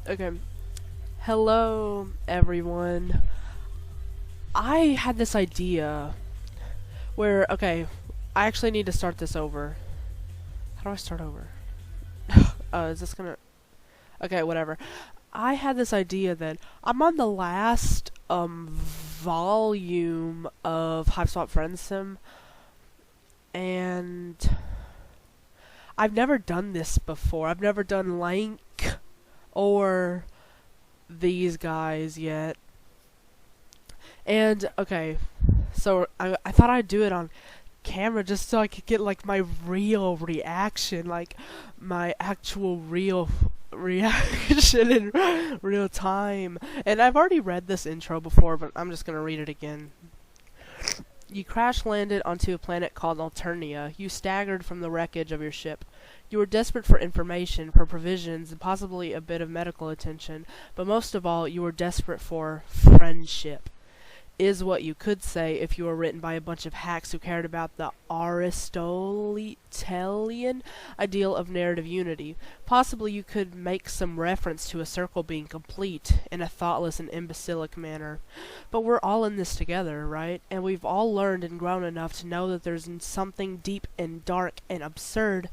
Okay. Hello, everyone. I had this idea where, okay, I actually need to start this over. How do I start over? Is this gonna... Okay, whatever. I had this idea that I'm on the last, volume of Hiveswap Friendsim, and I've never done this before. I've never done Lanque or these guys yet. And, okay, so I thought I'd do it on camera just so I could get, like, my real reaction, like, my actual real reaction in real time. And I've already read this intro before, but I'm just gonna read it again. You crash landed onto a planet called Alternia. You staggered from the wreckage of your ship. You were desperate for information, for provisions, and possibly a bit of medical attention, but most of all, you were desperate for friendship. Is what you could say if you were written by a bunch of hacks who cared about the Aristotelian ideal of narrative unity. Possibly you could make some reference to a circle being complete in a thoughtless and imbecilic manner. But we're all in this together, right? And we've all learned and grown enough to know that there's something deep and dark and absurd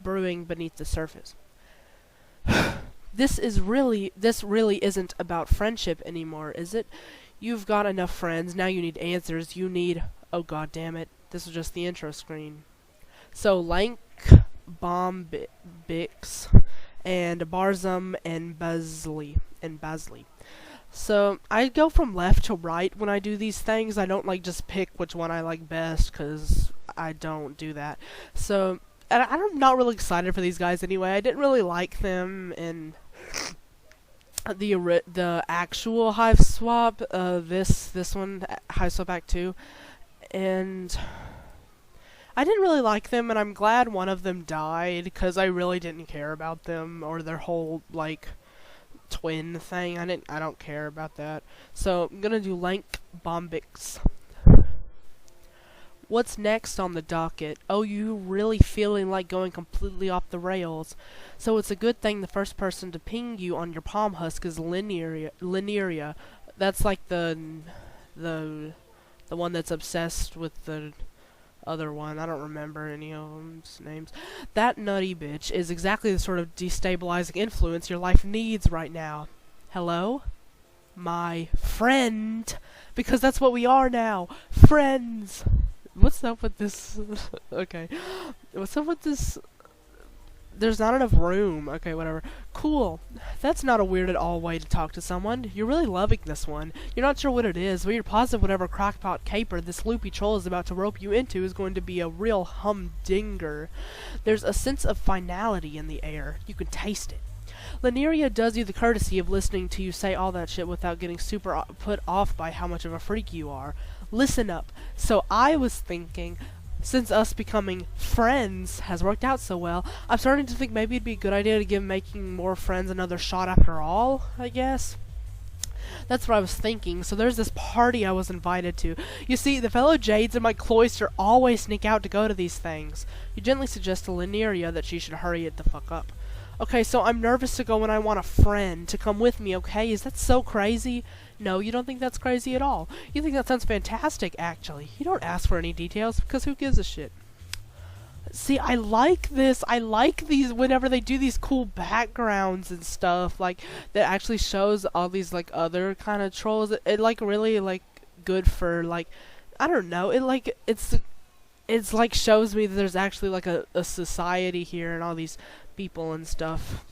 brewing beneath the surface. This really isn't about friendship anymore, is it? You've got enough friends, now you need answers, you need... Oh god damn it, this was just the intro screen. So, Lanque, Bombix, and Barzum, and Bazley. So, I go from left to right when I do these things. I don't, like, just pick which one I like best, because I don't do that. So, I'm not really excited for these guys anyway. I didn't really like them in the actual Hiveswap, this one, Hiveswap Act 2, and I didn't really like them, and I'm glad one of them died, because I really didn't care about them, or their whole, like, twin thing. I don't care about that. So, I'm gonna do Lanque Bombix. What's next on the docket? Oh, you really feeling like going completely off the rails. So it's a good thing the first person to ping you on your palm husk is Linearia. That's like the one that's obsessed with the other one. I don't remember any of them's names. That nutty bitch is exactly the sort of destabilizing influence your life needs right now. Hello? My friend. Because that's what we are now. Friends. What's up with this? Okay. What's up with this? There's not enough room. Okay, whatever. Cool. That's not a weird at all way to talk to someone. You're really loving this one. You're not sure what it is, but you're positive whatever crackpot caper this loopy troll is about to rope you into is going to be a real humdinger. There's a sense of finality in the air. You can taste it. Linearia does you the courtesy of listening to you say all that shit without getting super put off by how much of a freak you are. Listen up. So I was thinking, since us becoming friends has worked out so well, I'm starting to think maybe it'd be a good idea to give making more friends another shot after all, I guess. That's what I was thinking. So there's this party I was invited to. You see, the fellow Jades in my cloister always sneak out to go to these things. You gently suggest to Linearia that she should hurry it the fuck up. Okay, so I'm nervous to go when I want a friend to come with me, okay? Is that so crazy? No, you don't think that's crazy at all. You think that sounds fantastic, actually. You don't ask for any details, because who gives a shit? See, I like this. I like these whenever they do these cool backgrounds and stuff, like, that actually shows all these, like, other kind of trolls. It like, really, like, good for, like, I don't know. It, like, it's like, shows me that there's actually, like, a society here and all these people and stuff,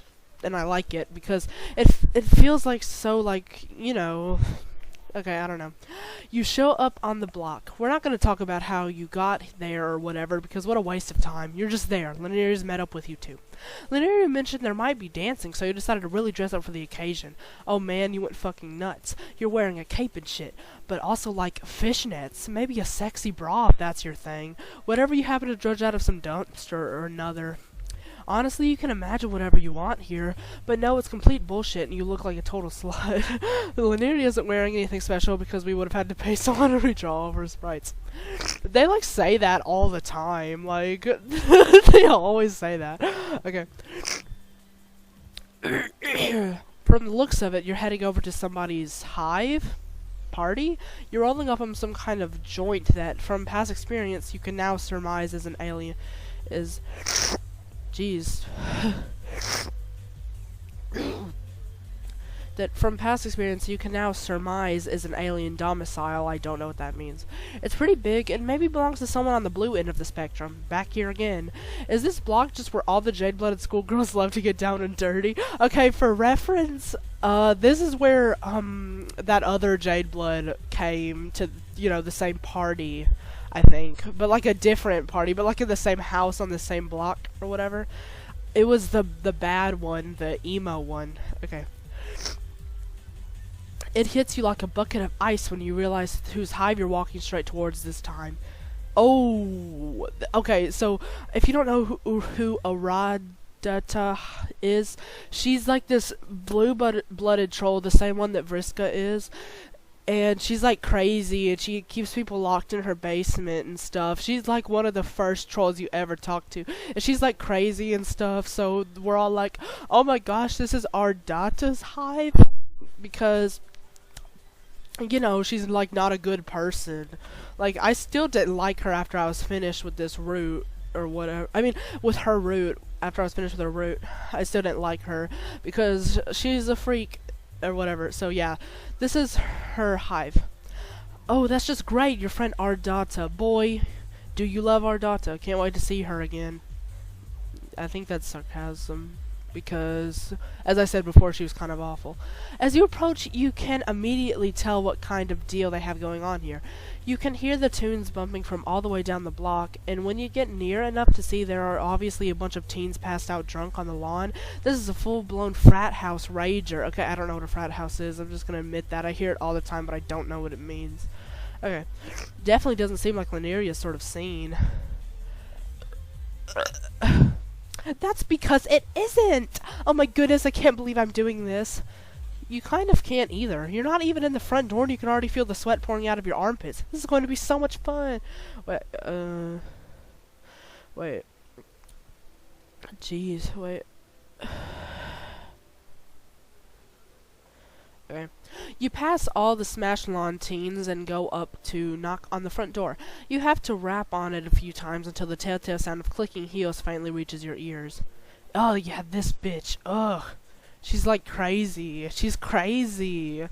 and I like it because it feels like so, like, you know, okay, I don't know. You show up on the block. We're not going to talk about how you got there or whatever, because what a waste of time. You're just there. Linearia's met up with you too. Linearia mentioned there might be dancing, so you decided to really dress up for the occasion. Oh man, you went fucking nuts. You're wearing a cape and shit, but also like fishnets, maybe a sexy bra if that's your thing. Whatever you happen to drudge out of some dumpster or another. Honestly, you can imagine whatever you want here, but no, it's complete bullshit and you look like a total slut. Linearia isn't wearing anything special because we would have had to pay someone to redraw all of her sprites. They, like, say that all the time, like, they always say that. Okay. From the looks of it, you're heading over to somebody's hive party. You're rolling up on some kind of joint that, from past experience, you can now surmise as an alien is. Jeez. That from past experience you can now surmise is an alien domicile. I don't know what that means. It's pretty big and maybe belongs to someone on the blue end of the spectrum. Back here again. Is this block just where all the jade-blooded schoolgirls love to get down and dirty? Okay, for reference, this is where that other jade blood came to, the same party, I think. But like a different party, but like in the same house on the same block or whatever. It was the bad one, the emo one. Okay. It hits you like a bucket of ice when you realize whose hive you're walking straight towards this time. Oh, okay, so if you don't know who Aradata is, she's like this blue-blooded troll, the same one that Vriska is. And she's like crazy, and she keeps people locked in her basement and stuff. She's like one of the first trolls you ever talk to. And she's like crazy and stuff, so we're all like, oh my gosh, this is Ardata's hive? Because she's like not a good person. Like, I still didn't like her after I was finished with this route or whatever. I mean, with her route. After I was finished with her route, I still didn't like her because she's a freak or whatever. So yeah, this is her hive. Oh, that's just great. Your friend Ardata. Boy, do you love Ardata. Can't wait to see her again. I think that's sarcasm. Because, as I said before, she was kind of awful. As you approach, you can immediately tell what kind of deal they have going on here. You can hear the tunes bumping from all the way down the block, and when you get near enough to see there are obviously a bunch of teens passed out drunk on the lawn, this is a full-blown frat house rager. Okay, I don't know what a frat house is. I'm just gonna admit that. I hear it all the time, but I don't know what it means. Okay. Definitely doesn't seem like Laneria's sort of scene. That's because it isn't! Oh my goodness, I can't believe I'm doing this. You kind of can't either. You're not even in the front door and you can already feel the sweat pouring out of your armpits. This is going to be so much fun. Wait. Jeez, wait. Okay. You pass all the Smash Lawn teens and go up to knock on the front door. You have to rap on it a few times until the telltale sound of clicking heels finally reaches your ears. Oh yeah, this bitch. Ugh. She's like crazy. She's crazy.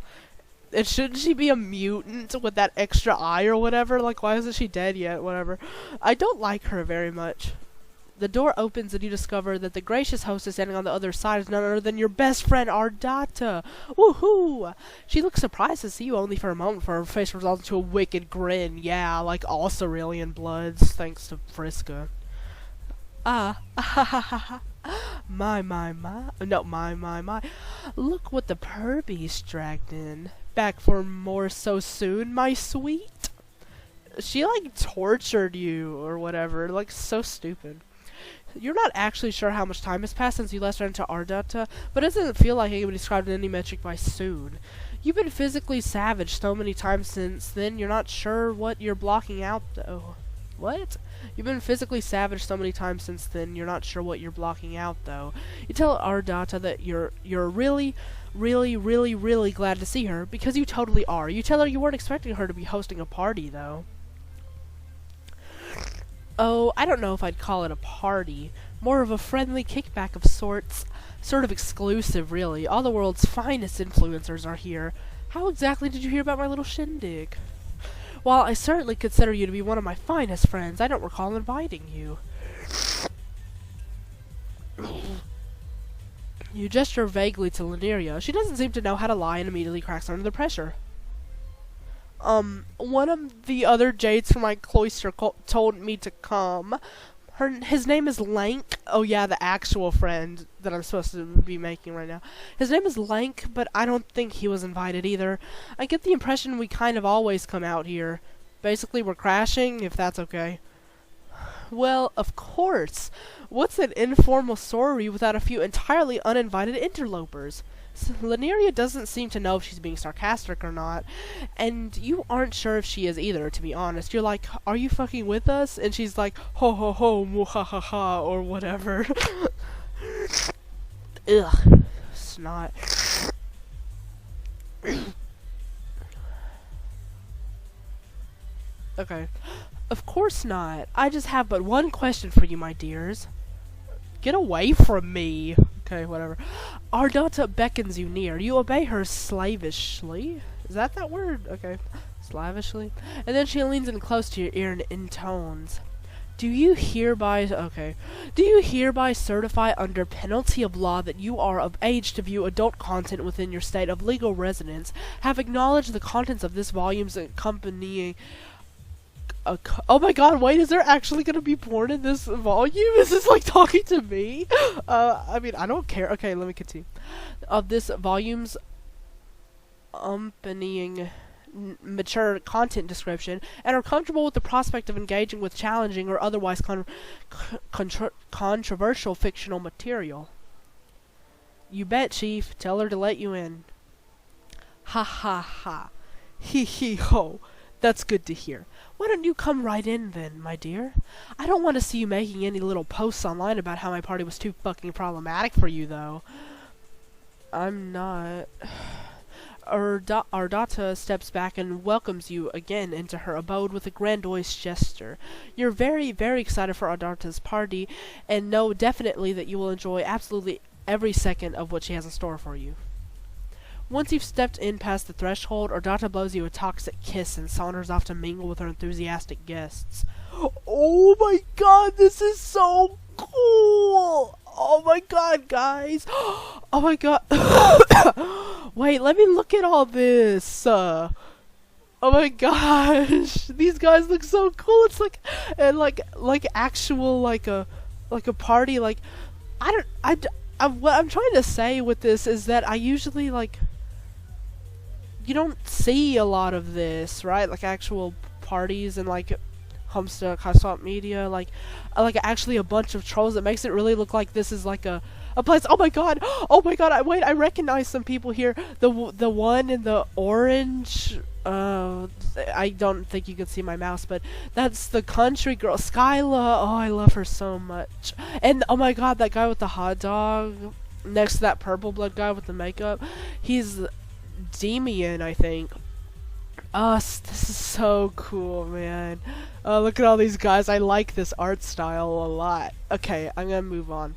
And shouldn't she be a mutant with that extra eye or whatever? Like, why isn't she dead yet? Whatever. I don't like her very much. The door opens and you discover that the gracious hostess standing on the other side is none other than your best friend Ardata. Woohoo! She looks surprised to see you only for a moment, for her face resolves into a wicked grin. Yeah, like all Cerulean bloods, thanks to Vriska. My. No, my. Look what the perbies dragged in. Back for more so soon, my sweet? She, like, tortured you or whatever. Like, so stupid. You're not actually sure how much time has passed since you last ran into Ardata, but it doesn't feel like it can be described in any metric by soon. You've been physically savaged so many times since then, you're not sure what you're blocking out, though. What? You've been physically savaged so many times since then, you're not sure what you're blocking out, though. You tell Ardata that you're really glad to see her, because you totally are. You tell her you weren't expecting her to be hosting a party, though. Oh, I don't know if I'd call it a party. More of a friendly kickback of sorts. Sort of exclusive, really. All the world's finest influencers are here. How exactly did you hear about my little shindig? While I certainly consider you to be one of my finest friends, I don't recall inviting you. You gesture vaguely to Laneria. She doesn't seem to know how to lie and immediately cracks under the pressure. One of the other Jades from my cloister told me to come. His name is Lanque. Oh yeah, the actual friend that I'm supposed to be making right now. His name is Lanque, but I don't think he was invited either. I get the impression we kind of always come out here. Basically, we're crashing, if that's okay. Well, of course. What's an informal sorority without a few entirely uninvited interlopers? Laneria doesn't seem to know if she's being sarcastic or not, and you aren't sure if she is either, to be honest. You're like, are you fucking with us? And she's like, ho ho ho, mu ha ha ha, or whatever. Ugh. course not. Okay. Of course not. I just have but one question for you, my dears. Get away from me. Okay, whatever. Ardata beckons you near. You obey her slavishly. Is that word? Okay. Slavishly. And then she leans in close to your ear and intones. Do you hereby certify under penalty of law that you are of age to view adult content within your state of legal residence, have acknowledged the contents of this volume's accompanying oh my god, wait, is there actually gonna be porn in this volume? Is this like talking to me? I mean, I don't care. Okay, let me continue. Of this volume's accompanying mature content description, and are comfortable with the prospect of engaging with challenging or otherwise controversial fictional material. You bet, Chief. Tell her to let you in. Ha ha ha. Hee hee ho. That's good to hear. Why don't you come right in then, my dear? I don't want to see you making any little posts online about how my party was too fucking problematic for you, though. I'm not. Ardata steps back and welcomes you again into her abode with a grandiose gesture. You're very, very excited for Ardata's party, and know definitely that you will enjoy absolutely every second of what she has in store for you. Once you've stepped in past the threshold, Ardata blows you a toxic kiss and saunters off to mingle with her enthusiastic guests. Oh my god, this is so cool! Oh my god, guys! Oh my god! Wait, let me look at all this! Oh my gosh! These guys look so cool! It's like, and like actual, like a party, like, what I'm trying to say with this is that I usually, like, you don't see a lot of this, right? Like actual parties and like Homestead Cosmop Media, like actually a bunch of trolls. That makes it really look like this is like a place. Oh my god! Oh my god! Wait, I recognize some people here. The one in the orange. I don't think you can see my mouse, but that's the country girl, Skyla. Oh, I love her so much. And oh my god, that guy with the hot dog next to that purple blood guy with the makeup. He's Demian, I think. This is so cool, man. Look at all these guys. I like this art style a lot. Okay, I'm gonna move on.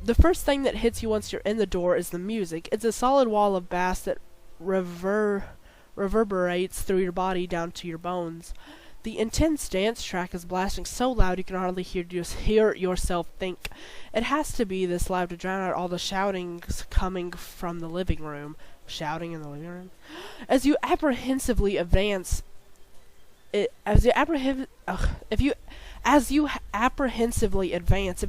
The first thing that hits you once you're in the door is the music. It's a solid wall of bass that reverberates through your body down to your bones. The intense dance track is blasting so loud you can hardly hear yourself think. It has to be this loud to drown out all the shoutings coming from the living room. Shouting in the living room? As you apprehensively advance, it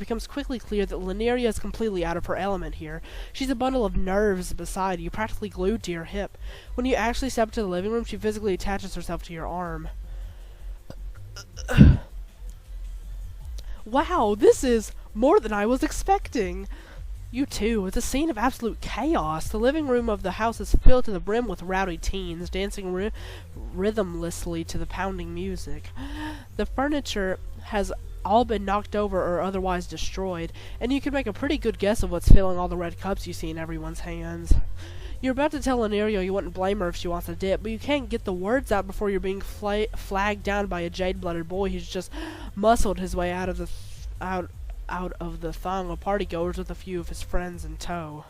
becomes quickly clear that Lineria is completely out of her element here. She's a bundle of nerves beside you, practically glued to your hip. When you actually step into the living room, she physically attaches herself to your arm. Wow, this is more than I was expecting. You too. It's a scene of absolute chaos. The living room of the house is filled to the brim with rowdy teens, dancing rhythmlessly to the pounding music. The furniture has all been knocked over or otherwise destroyed, and you can make a pretty good guess of what's filling all the red cups you see in everyone's hands. You're about to tell Lineria you wouldn't blame her if she wants a dip, but you can't get the words out before you're being flagged down by a jade-blooded boy who's just muscled his way out of the thong of partygoers with a few of his friends in tow.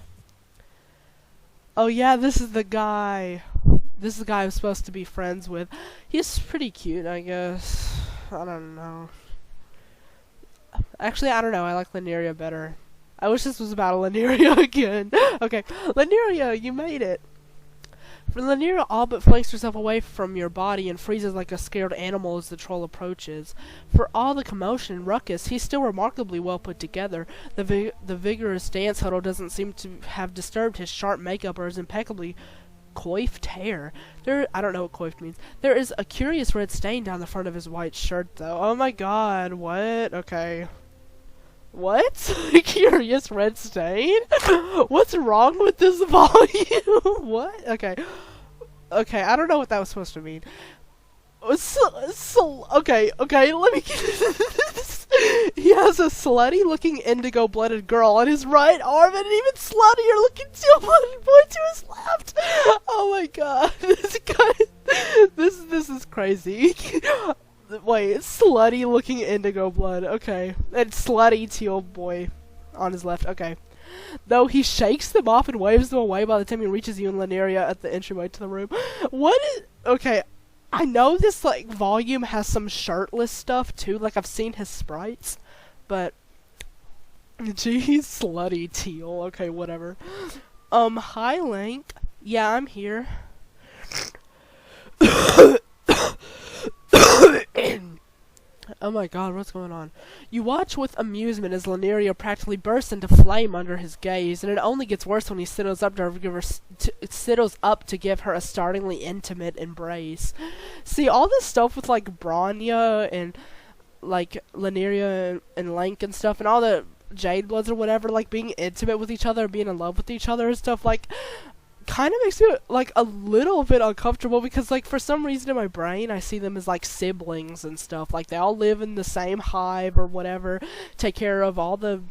Oh yeah, this is the guy. This is the guy I'm supposed to be friends with. He's pretty cute, I guess. I don't know. Actually, I don't know. I like Lineria better. I wish this was about Lineria again. Okay, Lineria, you made it. Lineria all but flings herself away from your body and freezes like a scared animal as the troll approaches. For all the commotion and ruckus, he's still remarkably well put together. The vigorous dance huddle doesn't seem to have disturbed his sharp makeup or his impeccably coiffed hair. I don't know what coiffed means. There is a curious red stain down the front of his white shirt, though. Oh my god, what? Okay. What? Curious red stain? What's wrong with this volume? What? Okay. Okay, I don't know what that was supposed to mean. Okay, let me He has a slutty-looking indigo-blooded girl on his right arm, and an even sluttier-looking teal-blooded boy to his left. Oh my god, this guy, this is crazy. Wait, slutty-looking indigo blood. Okay, and slutty teal boy on his left. Okay. Though he shakes them off and waves them away by the time he reaches you and Laneria at the entryway to the room. What is... Okay, I know this, like, volume has some shirtless stuff, too. Like, I've seen his sprites. But... Geez, slutty teal. Okay, whatever. Hi, Lanque. Yeah, I'm here. Oh my god, what's going on? You watch with amusement as Laneria practically bursts into flame under his gaze, and it only gets worse when he sidles up to give her a startlingly intimate embrace. See, all this stuff with, like, Bronya and, like, Laneria and Lanque and stuff, and all the Jade Bloods or whatever, like, being intimate with each other, being in love with each other and stuff, like... kind of makes me, like, a little bit uncomfortable because, like, for some reason in my brain, I see them as, like, siblings and stuff. Like, they all live in the same hive or whatever, take care of all the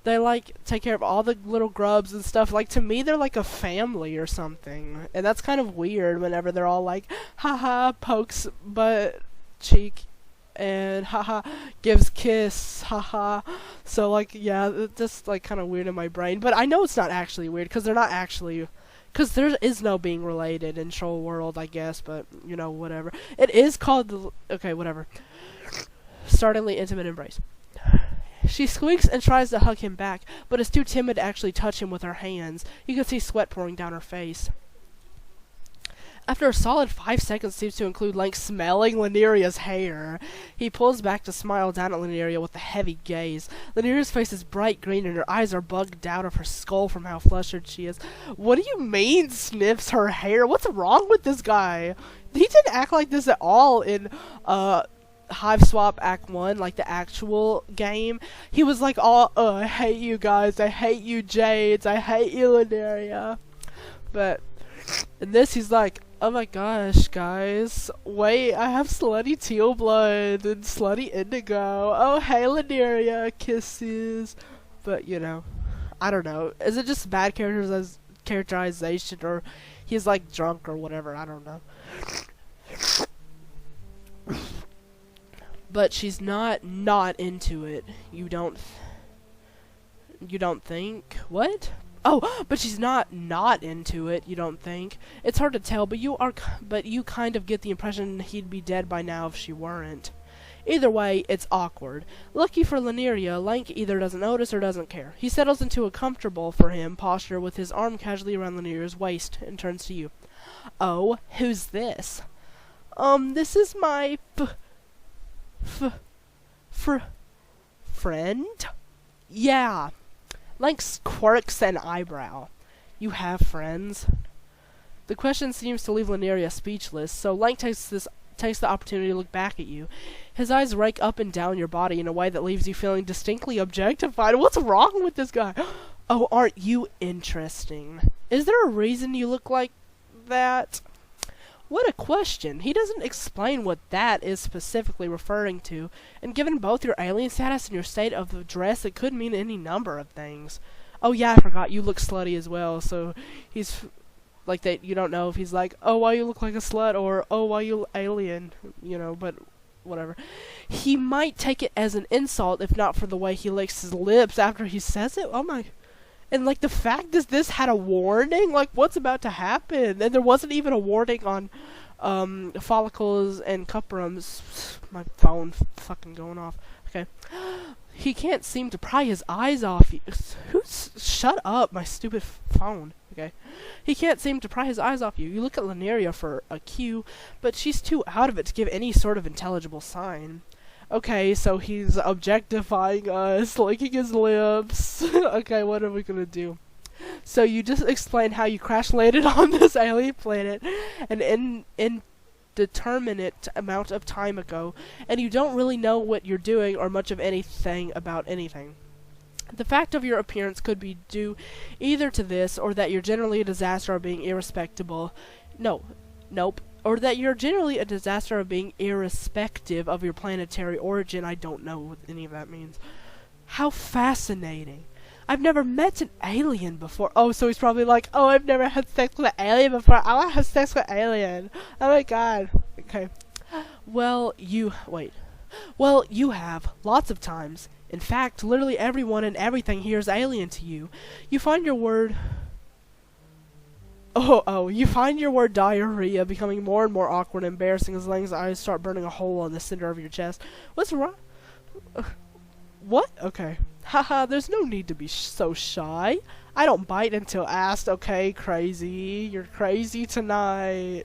little grubs and stuff. Like, to me, they're like a family or something. And that's kind of weird whenever they're all like, haha, pokes butt cheek, and haha, gives kiss, haha. So, like, yeah, it's just, like, kind of weird in my brain. But I know it's not actually weird because they're not actually... Because there is no being related in Troll World, I guess, but, you know, whatever. It is called the... Okay, whatever. Startlingly intimate embrace. She squeaks and tries to hug him back, but is too timid to actually touch him with her hands. You can see sweat pouring down her face. After a solid 5 seconds seems to include Lanque smelling Laneria's hair, he pulls back to smile down at Laneria with a heavy gaze. Laneria's face is bright green and her eyes are bugged out of her skull from how flustered she is. What do you mean, sniffs her hair? What's wrong with this guy? He didn't act like this at all in, Hiveswap Act 1, like the actual game. He was like, oh, I hate you guys, I hate you Jades, I hate you Laneria. But in this, he's like, oh my gosh, guys. Wait, I have slutty teal blood and slutty indigo. Oh, hey, Laneria, kisses. But, you know, I don't know. Is it just bad characterization, or he's, like, drunk or whatever? I don't know. But she's not into it. You don't think? What? Oh, but she's not into it, you don't think? It's hard to tell, but you kind of get the impression he'd be dead by now if she weren't. Either way, it's awkward. Lucky for Laneria, Lanque either doesn't notice or doesn't care. He settles into a comfortable, for him, posture with his arm casually around Laneria's waist and turns to you. Oh, who's this? This is my friend? Yeah. Lanque quirks an eyebrow. You have friends? The question seems to leave Laneria speechless, so Lanque takes the opportunity to look back at you. His eyes rake up and down your body in a way that leaves you feeling distinctly objectified. What's wrong with this guy? Oh, aren't you interesting? Is there a reason you look like that? What a question. He doesn't explain what that is specifically referring to, and given both your alien status and your state of the dress, it could mean any number of things. Oh yeah, I forgot, you look slutty as well, so he's like that. You don't know if he's like, oh, why you look like a slut, or oh, why you alien, you know, but whatever. He might take it as an insult if not for the way he licks his lips after he says it. Oh my... And, like, the fact is this had a warning? Like, what's about to happen? And there wasn't even a warning on, follicles and cuprums. My phone fucking going off. Okay. He can't seem to pry his eyes off you. Shut up, my stupid phone. Okay. He can't seem to pry his eyes off you. You look at Laneria for a cue, but she's too out of it to give any sort of intelligible sign. Okay, so he's objectifying us, licking his lips. Okay, what are we gonna do? So you just explained how you crash landed on this alien planet an indeterminate amount of time ago, and you don't really know what you're doing or much of anything about anything. The fact of your appearance could be due either to this or that you're generally a disaster or being irrespectable. Nope. or that you're generally a disaster of being irrespective of your planetary origin. I don't know what any of that means. How fascinating. I've never met an alien before. Oh, so he's probably like, oh, I've never had sex with an alien before. I want to have sex with an alien. Oh my god. Okay. Well, you have. Lots of times. In fact, literally everyone and everything here is alien to you. You find your word... you find your word diarrhea becoming more and more awkward and embarrassing as Lanque's eyes start burning a hole in the center of your chest. What's wrong? What? Okay. Haha, there's no need to be so shy. I don't bite until asked. Okay, crazy. You're crazy tonight.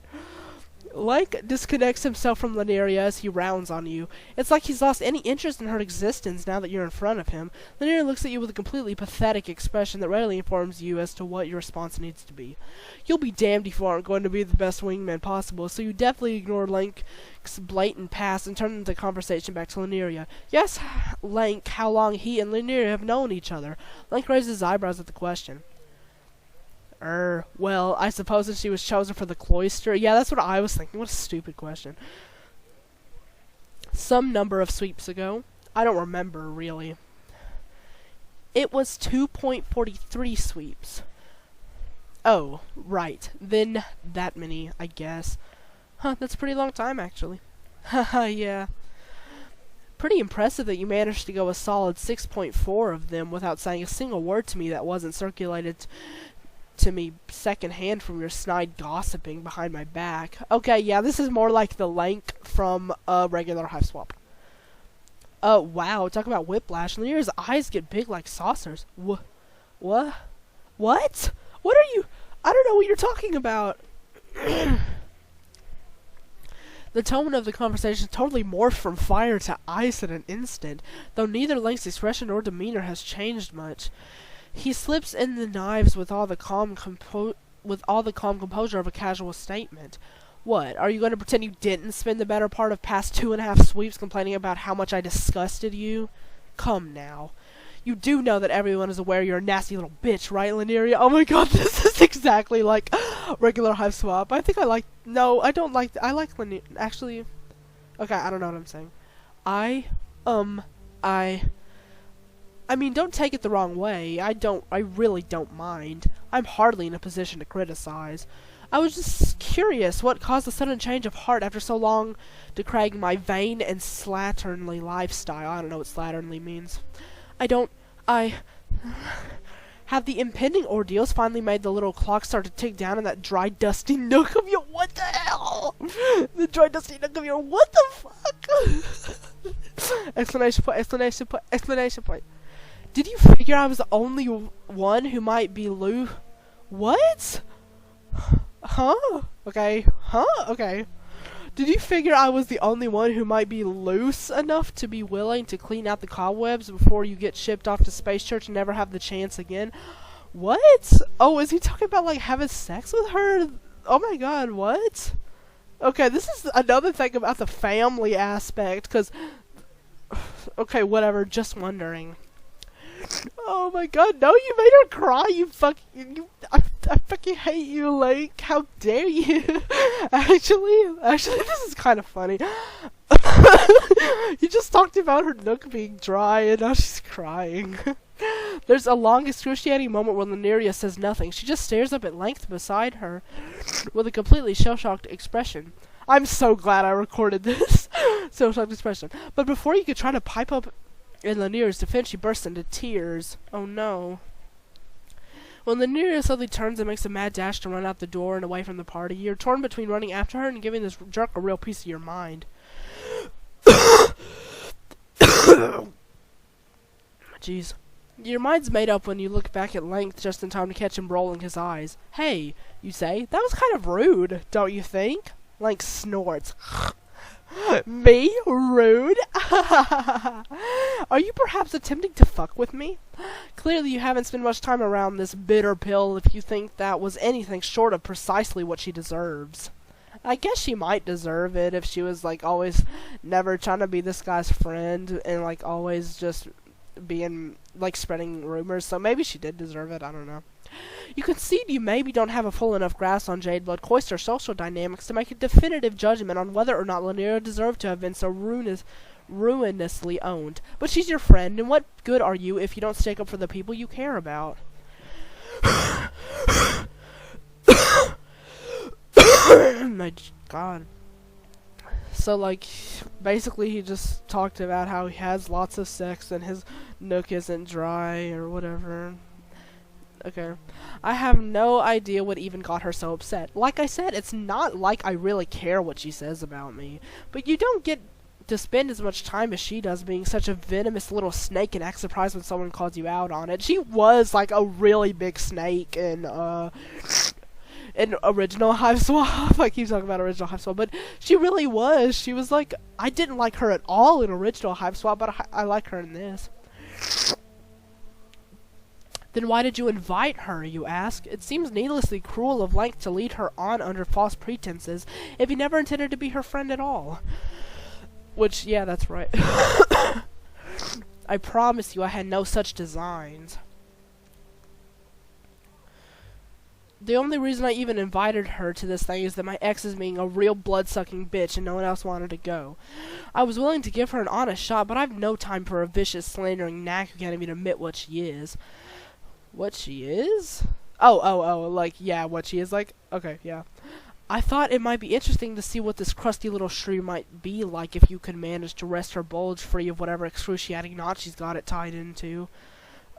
Lanque disconnects himself from Lanque as he rounds on you. It's like he's lost any interest in her existence now that you're in front of him. Lanque looks at you with a completely pathetic expression that readily informs you as to what your response needs to be. You'll be damned if you aren't going to be the best wingman possible, so you definitely ignore Lanque's blatant past and turn the conversation back to Lanque. Yes, Lanque, how long he and Lanque have known each other. Lanque raises his eyebrows at the question. Well, I suppose that she was chosen for the cloister. Yeah, that's what I was thinking. What a stupid question. Some number of sweeps ago. I don't remember, really. It was 2.43 sweeps. Oh, right. Then that many, I guess. Huh, that's a pretty long time, actually. Haha, yeah. Pretty impressive that you managed to go a solid 6.4 of them without saying a single word to me that wasn't circulated to me secondhand from your snide gossiping behind my back. Okay, yeah, this is more like the Lanque from a regular Hiveswap. Wow, talk about whiplash. Lanque's eyes get big like saucers. What? What? What are you? I don't know what you're talking about. The tone of the conversation totally morphed from fire to ice in an instant, though neither Lanque's expression or demeanor has changed much. He slips in the knives with all the calm composure of a casual statement. What, are you going to pretend you didn't spend the better part of past 2.5 sweeps complaining about how much I disgusted you? Come now. You do know that everyone is aware you're a nasty little bitch, right, Lanque? Oh my god, this is exactly like regular Hiveswap. I think I like... No, I don't like... I like Lanque. Actually... Okay, I don't know what I'm saying. I mean, don't take it the wrong way. I really don't mind. I'm hardly in a position to criticize. I was just curious what caused the sudden change of heart after so long decrying my vain and slatternly lifestyle. I don't know what slatternly means. Have the impending ordeals finally made the little clock start to tick down in that dry, dusty nook of your... What the hell? The dry, dusty nook of your... What the fuck? Explanation point, explanation point, explanation point. Did you figure I was the only one who might be What? Huh? Okay. Huh? Okay. Did you figure I was the only one who might be loose enough to be willing to clean out the cobwebs before you get shipped off to Space Church and never have the chance again? What? Oh, is he talking about, like, having sex with her? Oh my god, what? Okay, this is another thing about the family aspect, because... Okay, whatever, just wondering. Oh my god, no, you made her cry, I fucking hate you, Lanque. How dare you? Actually, this is kind of funny. You just talked about her nook being dry, and now she's crying. There's a long, excruciating moment where Lanque says nothing. She just stares up at Lanque beside her with a completely shell-shocked expression. I'm so glad I recorded this. Shell-shocked expression. But before you could try to pipe up in Lanque's defense, she bursts into tears. Oh no. When Lanque suddenly turns and makes a mad dash to run out the door and away from the party, you're torn between running after her and giving this jerk a real piece of your mind. Jeez. Your mind's made up when you look back at Lanque just in time to catch him rolling his eyes. Hey, you say, that was kind of rude, don't you think? Lanque snorts. Me? Rude? Are you perhaps attempting to fuck with me? Clearly you haven't spent much time around this bitter pill if you think that was anything short of precisely what she deserves. I guess she might deserve it if she was, like, always never trying to be this guy's friend and, like, always just being, like, spreading rumors. So maybe she did deserve it, I don't know. You concede you maybe don't have a full enough grasp on Jade Blood Cloister's social dynamics to make a definitive judgment on whether or not Lanira deserved to have been so ruinously owned. But she's your friend, and what good are you if you don't stick up for the people you care about? My God. So, like, basically he just talked about how he has lots of sex and his nook isn't dry or whatever. Okay. I have no idea what even got her so upset. Like I said, it's not like I really care what she says about me. But you don't get to spend as much time as she does being such a venomous little snake and act surprised when someone calls you out on it. She was, like, a really big snake in original Hiveswap. I keep talking about original Hiveswap, but she really was. She was like, I didn't like her at all in original Hiveswap, but I like her in this. Then why did you invite her, you ask? It seems needlessly cruel of Lanque to lead her on under false pretenses if he never intended to be her friend at all. Which, yeah, that's right. I promise you I had no such designs. The only reason I even invited her to this thing is that my ex is being a real blood-sucking bitch and no one else wanted to go. I was willing to give her an honest shot, but I've no time for a vicious, slandering knack who can't even admit what she is. What she is? Oh, like, yeah, what she is, like, okay, yeah. I thought it might be interesting to see what this crusty little shrew might be like if you could manage to wrest her bulge free of whatever excruciating knot she's got it tied into.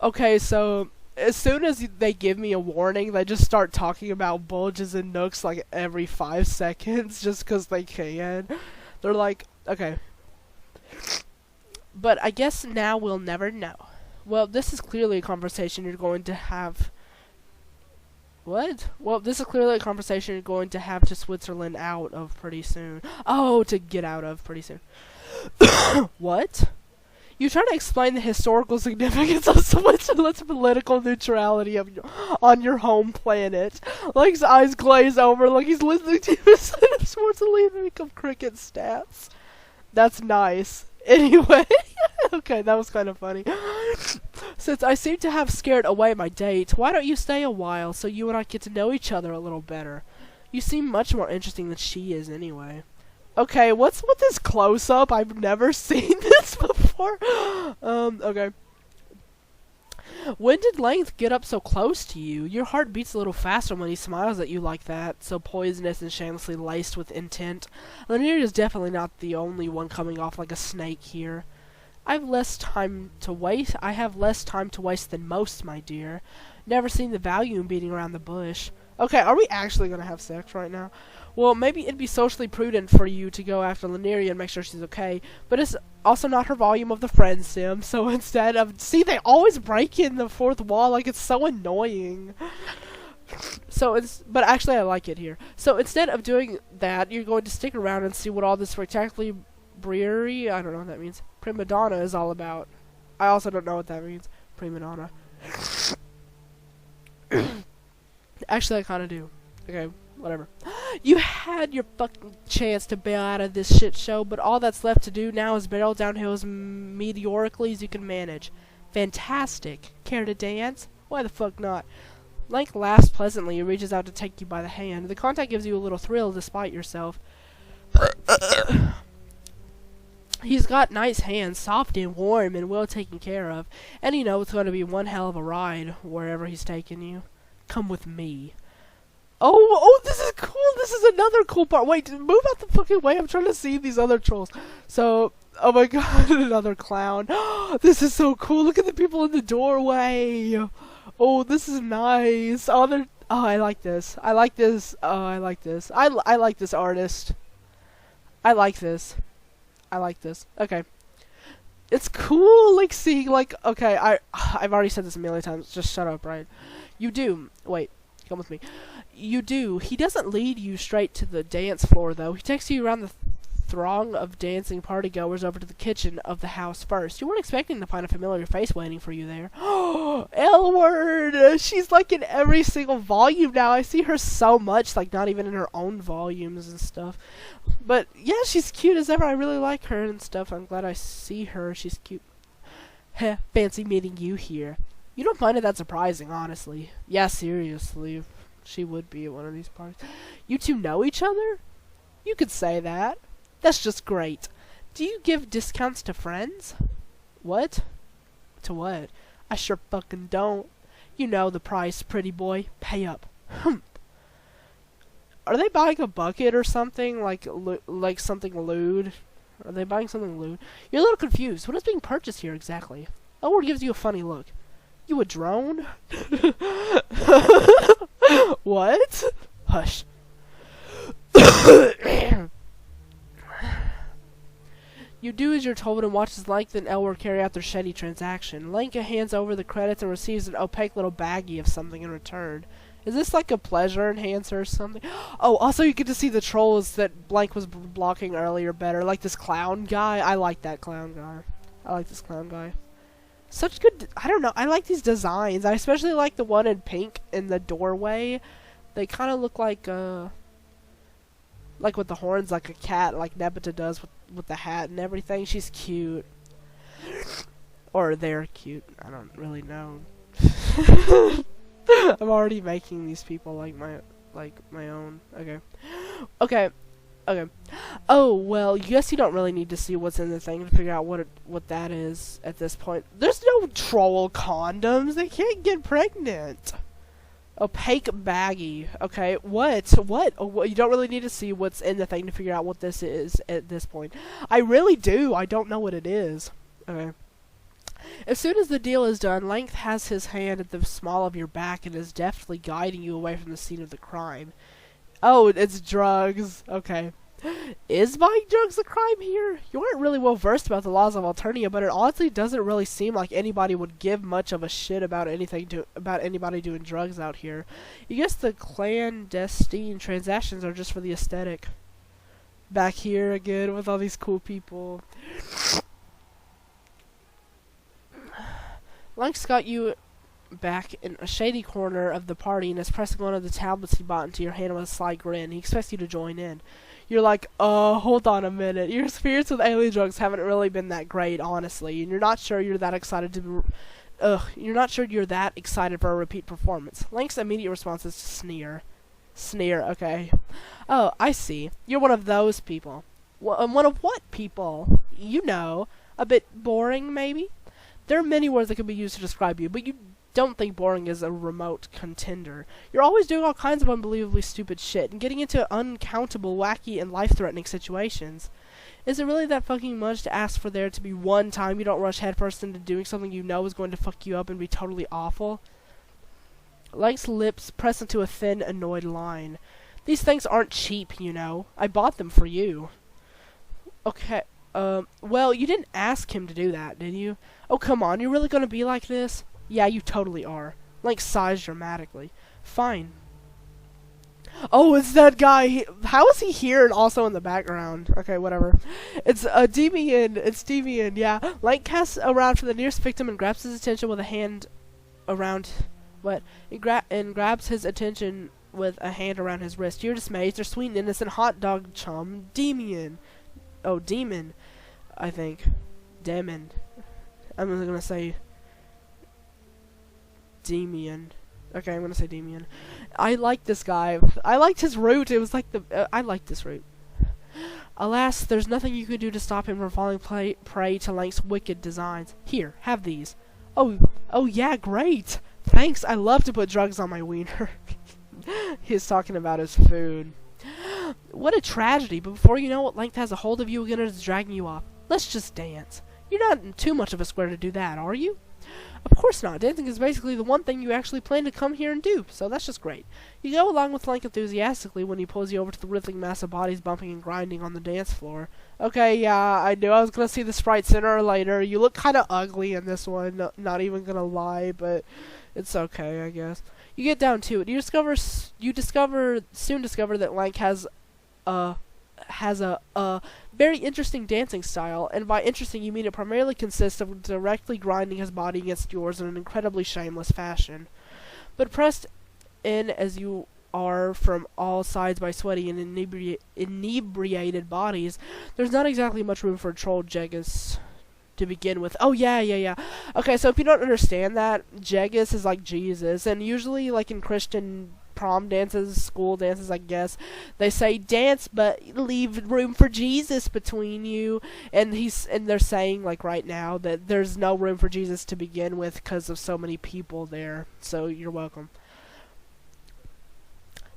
Okay, so as soon as they give me a warning, they just start talking about bulges and nooks like every 5 seconds just because they can. They're like, okay. But I guess now we'll never know. Well, this is clearly a conversation you're going to have. What? Well, this is clearly a conversation you're going to have to Switzerland out of pretty soon. Oh, to get out of pretty soon. What? You try to explain the historical significance of Switzerland's political neutrality on your home planet. Like his eyes glaze over, like he's listening to you instead of Switzerland and become cricket stats. That's nice. Anyway, okay, that was kind of funny. Since I seem to have scared away my date, why don't you stay a while so you and I get to know each other a little better? You seem much more interesting than she is anyway. Okay, what's with this close-up? I've never seen this before. Okay. When did Lanque get up so close to you? Your heart beats a little faster when he smiles at you like that, so poisonous and shamelessly laced with intent. Lanque is definitely not the only one coming off like a snake here. I have less time to waste than most, my dear. Never seen the value in beating around the bush. Okay, are we actually gonna have sex right now? Well, maybe it'd be socially prudent for you to go after Lanque and make sure she's okay, but it's also not her volume of the Friendsim, so instead of... See, they always break in the fourth wall, like, it's so annoying. But actually, I like it here. So instead of doing that, you're going to stick around and see what all this spectacularly brewery, I don't know what that means, prima donna is all about. I also don't know what that means, prima donna. Actually, I kind of do. Okay, whatever. You had your fucking chance to bail out of this shit show, but all that's left to do now is barrel downhill as meteorically as you can manage. Fantastic. Care to dance? Why the fuck not? Lanque laughs pleasantly and reaches out to take you by the hand. The contact gives you a little thrill despite yourself. He's got nice hands, soft and warm and well taken care of, and you know it's going to be one hell of a ride wherever he's taking you. Come with me. Oh, this is cool. This is another cool part. Wait, move out the fucking way. I'm trying to see these other trolls. So, oh my god, another clown. This is so cool. Look at the people in the doorway. Oh, this is nice. Oh, I like this. I like this. Oh, I like this. I like this artist. I like this. I like this. Okay. It's cool, like, seeing, like, okay, I've already said this a million times. Just shut up, right? You do. Wait. Come with me. You do. He doesn't lead you straight to the dance floor, though. He takes you around the throng of dancing partygoers over to the kitchen of the house first. You weren't expecting to find a familiar face waiting for you there. Oh, L-word! She's, like, in every single volume now. I see her so much, like, not even in her own volumes and stuff. But, yeah, she's cute as ever. I really like her and stuff. I'm glad I see her. She's cute. Heh, fancy meeting you here. You don't find it that surprising, honestly. Yeah, seriously. She would be at one of these parties. You two know each other? You could say that. That's just great. Do you give discounts to friends? What? To what? I sure fucking don't. You know the price, pretty boy. Pay up. Are they buying a bucket or something? Like something lewd? Are they buying something lewd? You're a little confused. What is being purchased here exactly? Elward gives you a funny look. You a drone? What? Hush. You do as you're told and watch as Lanque and Elward carry out their shady transaction. Lanque hands over the credits and receives an opaque little baggie of something in return. Is this like a pleasure enhancer or something? Oh, also you get to see the trolls that Blank was blocking earlier better. Like this clown guy. I like that clown guy. I like this clown guy. Such good... I don't know. I like these designs. I especially like the one in pink in the doorway. They kind of look like with the horns, like a cat, like Nebita does with the hat and everything. She's cute. Or they're cute. I don't really know. I'm already making these people like my own. Okay. Oh, well, guess you don't really need to see what's in the thing to figure out what that is at this point. There's no troll condoms. They can't get pregnant. Opaque baggie. Okay, what? Oh, you don't really need to see what's in the thing to figure out what this is at this point. I really do. I don't know what it is. Okay. As soon as the deal is done, Lanque has his hand at the small of your back and is deftly guiding you away from the scene of the crime. Oh, it's drugs. Okay. Is buying drugs a crime here? You aren't really well versed about the laws of Alternia, but it honestly doesn't really seem like anybody would give much of a shit about about anybody doing drugs out here. You guess the clandestine transactions are just for the aesthetic. Back here again with all these cool people. Lanque's got you back in a shady corner of the party and is pressing one of the tablets he bought into your hand with a sly grin. He expects you to join in. You're like, hold on a minute. Your experience with alien drugs haven't really been that great, honestly, and you're not sure you're that excited for a repeat performance. Lanque's immediate response is to sneer. Sneer, okay. Oh, I see. You're one of those people. One of what people? You know, a bit boring, maybe? There are many words that can be used to describe you, but you don't think boring is a remote contender. You're always doing all kinds of unbelievably stupid shit and getting into uncountable, wacky, and life-threatening situations. Is it really that fucking much to ask for there to be one time you don't rush headfirst into doing something you know is going to fuck you up and be totally awful? Lanque's lips press into a thin, annoyed line. These things aren't cheap, you know. I bought them for you. Okay, well, you didn't ask him to do that, did you? Oh, come on, you're really gonna be like this? Yeah, you totally are. Lanque sighs dramatically. Fine. Oh, it's that guy. How is he here and also in the background? Okay, whatever. It's Demian. It's Demian, yeah. Lanque casts around for the nearest victim and grabs his attention with a hand around... What? And grabs his attention with a hand around his wrist. You're dismayed. Your sweet and innocent hot dog chum, Demian. Oh, Demon, I think. Demon. I'm gonna say... Demian. Okay, I'm gonna say Demian. I like this guy. I liked his route. It was like I liked this route. Alas, there's nothing you can do to stop him from falling prey to Lanque's wicked designs. Here, have these. Oh yeah, great. Thanks. I love to put drugs on my wiener. He's talking about his food. What a tragedy. But before you know it, Lanque has a hold of you again and is dragging you off. Let's just dance. You're not in too much of a square to do that, are you? Of course not. Dancing is basically the one thing you actually plan to come here and do, so that's just great. You go along with Lanque enthusiastically when he pulls you over to the writhing mass of bodies bumping and grinding on the dance floor. Okay, yeah, I knew I was gonna see the sprite sooner or later. You look kinda ugly in this one, not even gonna lie, but it's okay, I guess. You get down to it. You soon discover that Lanque has a very interesting dancing style, and by interesting you mean it primarily consists of directly grinding his body against yours in an incredibly shameless fashion. But pressed in as you are from all sides by sweaty and inebriated bodies, there's not exactly much room for a troll jegus. to begin with. Oh, yeah. Okay, so if you don't understand that, Jegus is like Jesus, and usually, like in Christian prom dances, school dances, I guess, they say dance, but leave room for Jesus between you, and they're saying, like, right now, that there's no room for Jesus to begin with because of so many people there, so you're welcome.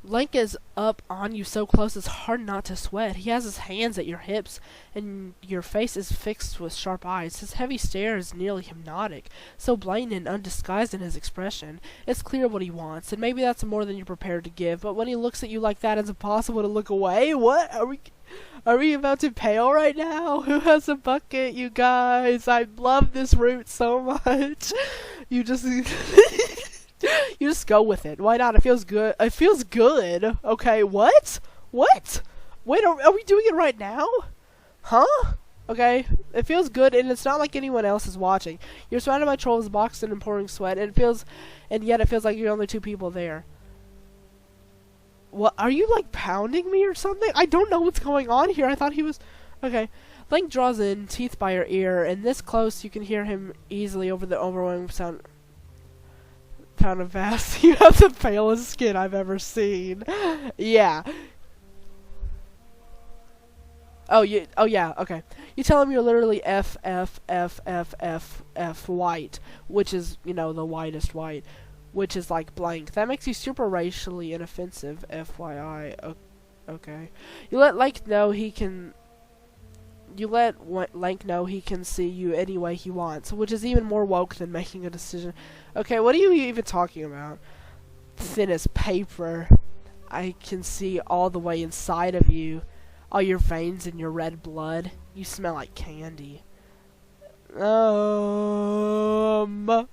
Lanque is up on you so close it's hard not to sweat. He has his hands at your hips, and your face is fixed with sharp eyes. His heavy stare is nearly hypnotic, so blatant and undisguised in his expression. It's clear what he wants, and maybe that's more than you're prepared to give, but when he looks at you like that, it's impossible to look away. What? Are we about to pale right now? Who has a bucket, you guys? I love this route so much. You just... You just go with it. Why not? It feels good. It feels good. Okay, what? What? Wait, are we doing it right now? Huh? Okay, it feels good, and it's not like anyone else is watching. You're surrounded by trolls, boxed in and pouring sweat, and yet it feels like you're only two people there. What? Are you, like, pounding me or something? I don't know what's going on here. I thought he was... Okay. Lanque draws in, teeth by your ear, and this close you can hear him easily over the overwhelming sound... Pound of vast. You have the palest skin I've ever seen. Yeah. Oh yeah, okay. You tell him you're literally F white, which is, you know, the whitest white, which is like blank. That makes you super racially inoffensive, FYI. Okay. You let Lanque know he can see you any way he wants, which is even more woke than making a decision. Okay, what are you even talking about? Thin as paper. I can see all the way inside of you. All your veins and your red blood. You smell like candy.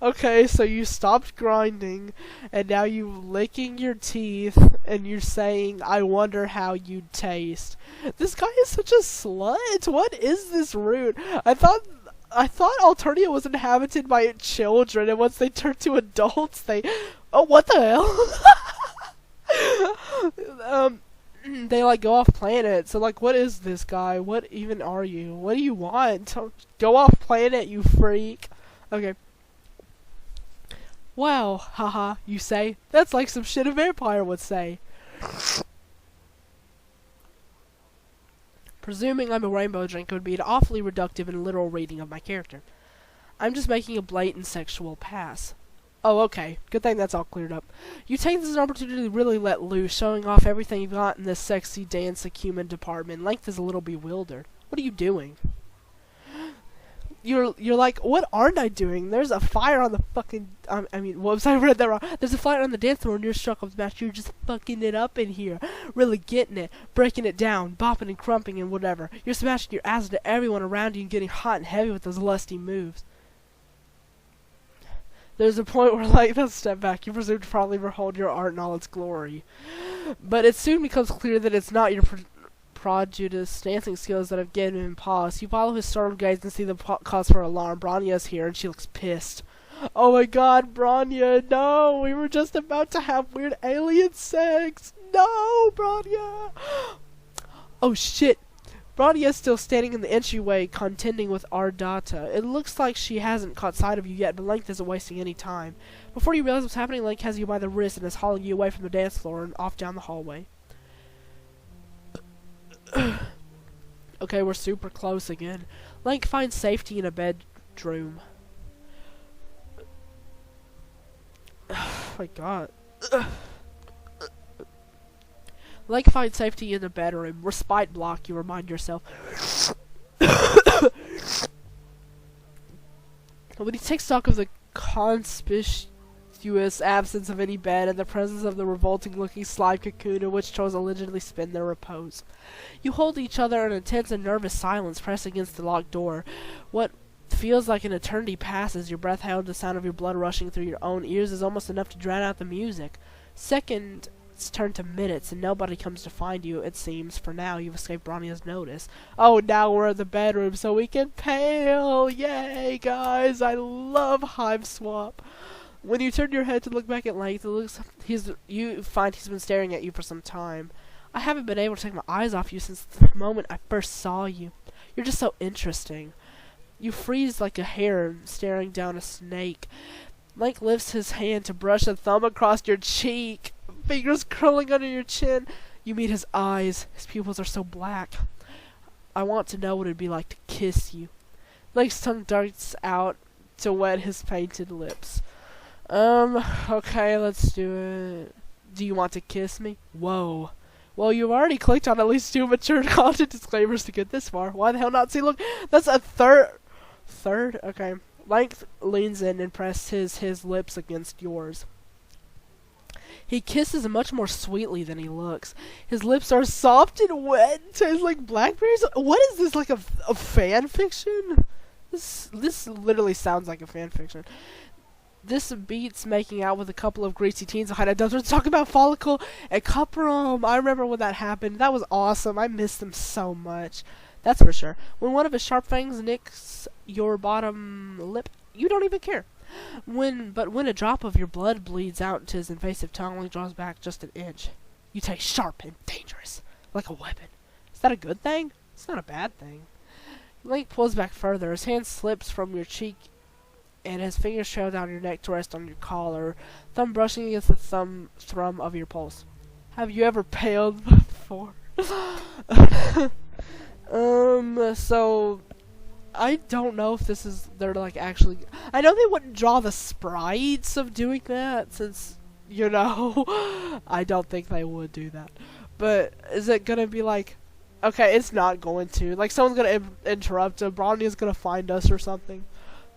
Okay, so you stopped grinding, and now you licking your teeth, and you're saying, I wonder how you'd taste. This guy is such a slut. What is this route? I thought Alternia was inhabited by children, and once they turned to adults, they... Oh, what the hell? They, like, go off planet. So, like, what is this guy? What even are you? What do you want? Go off planet, you freak. Okay. Wow, haha, you say? That's like some shit a vampire would say. Presuming I'm a rainbow drinker would be an awfully reductive and literal reading of my character. I'm just making a blatant sexual pass. Oh, okay. Good thing that's all cleared up. You take this as an opportunity to really let loose, showing off everything you've got in this sexy dance acumen department. Lanque is a little bewildered. What are you doing? You're like, what aren't I doing? There's a fire on the fucking... whoops, I read that wrong. There's a fire on the dance floor and you're struck up the match. You're just fucking it up in here. Really getting it. Breaking it down. Bopping and crumping and whatever. You're smashing your ass into everyone around you and getting hot and heavy with those lusty moves. There's a point where, like, let's step back. You presume to probably behold your art in all its glory. But it soon becomes clear that it's not your prodigious dancing skills that have given him pause. You follow his startled gaze and see the cause for alarm. Bronia's here, and she looks pissed. Oh my god, Bronya, no! We were just about to have weird alien sex! No, Bronya! Oh shit! Bronia's still standing in the entryway, contending with Ardata. It looks like she hasn't caught sight of you yet, but Lanque isn't wasting any time. Before you realize what's happening, Lanque has you by the wrist and is hauling you away from the dance floor and off down the hallway. Okay, we're super close again. Lanque finds safety in a bedroom. Oh my god. Lanque finds safety in the bedroom. Respite block, you remind yourself. When you take stock of the conspicuous absence of any bed and the presence of the revolting-looking slime cocoon in which trolls allegedly spend their repose, you hold each other in a tense and nervous silence, pressed against the locked door. What feels like an eternity passes. Your breath held, the sound of your blood rushing through your own ears is almost enough to drown out the music. Seconds turn to minutes, and nobody comes to find you, it seems. For now, you've escaped Bronia's notice. Oh, now we're in the bedroom, so we can pale! Yay, guys! I love Hiveswap! When you turn your head to look back at Lanque, you find he's been staring at you for some time. I haven't been able to take my eyes off you since the moment I first saw you. You're just so interesting. You freeze like a hare staring down a snake. Lanque lifts his hand to brush a thumb across your cheek, fingers curling under your chin. You meet his eyes. His pupils are so black. I want to know what it'd be like to kiss you. Lanque's tongue darts out to wet his painted lips. Okay, let's do it. Do you want to kiss me? Whoa. Well, you've already clicked on at least 2 mature content disclaimers to get this far. Why the hell not? See, look, that's a third? Okay. Lanque leans in and presses his lips against yours. He kisses much more sweetly than he looks. His lips are soft and wet and taste like blackberries. What is this, like a fan fiction? This literally sounds like a fan fiction. This beats making out with a couple of greasy teens behind a dumpster talking about follicle and cuprum. I remember when that happened. That was awesome. I miss them so much. That's for sure. When one of his sharp fangs nicks your bottom lip, you don't even care. But when a drop of your blood bleeds out into his invasive tongue, he draws back just an inch. You taste sharp and dangerous, like a weapon. Is that a good thing? It's not a bad thing. Lanque pulls back further. His hand slips from your cheek, and his fingers trail down your neck to rest on your collar, thumb brushing against the thrum of your pulse. Have you ever paled before? So I don't know if this is, they're like actually, I know they wouldn't draw the sprites of doing that, since, you know, I don't think they would do that. But is it gonna be like, okay, it's not going to, like someone's gonna interrupt, Bronny's gonna find us or something.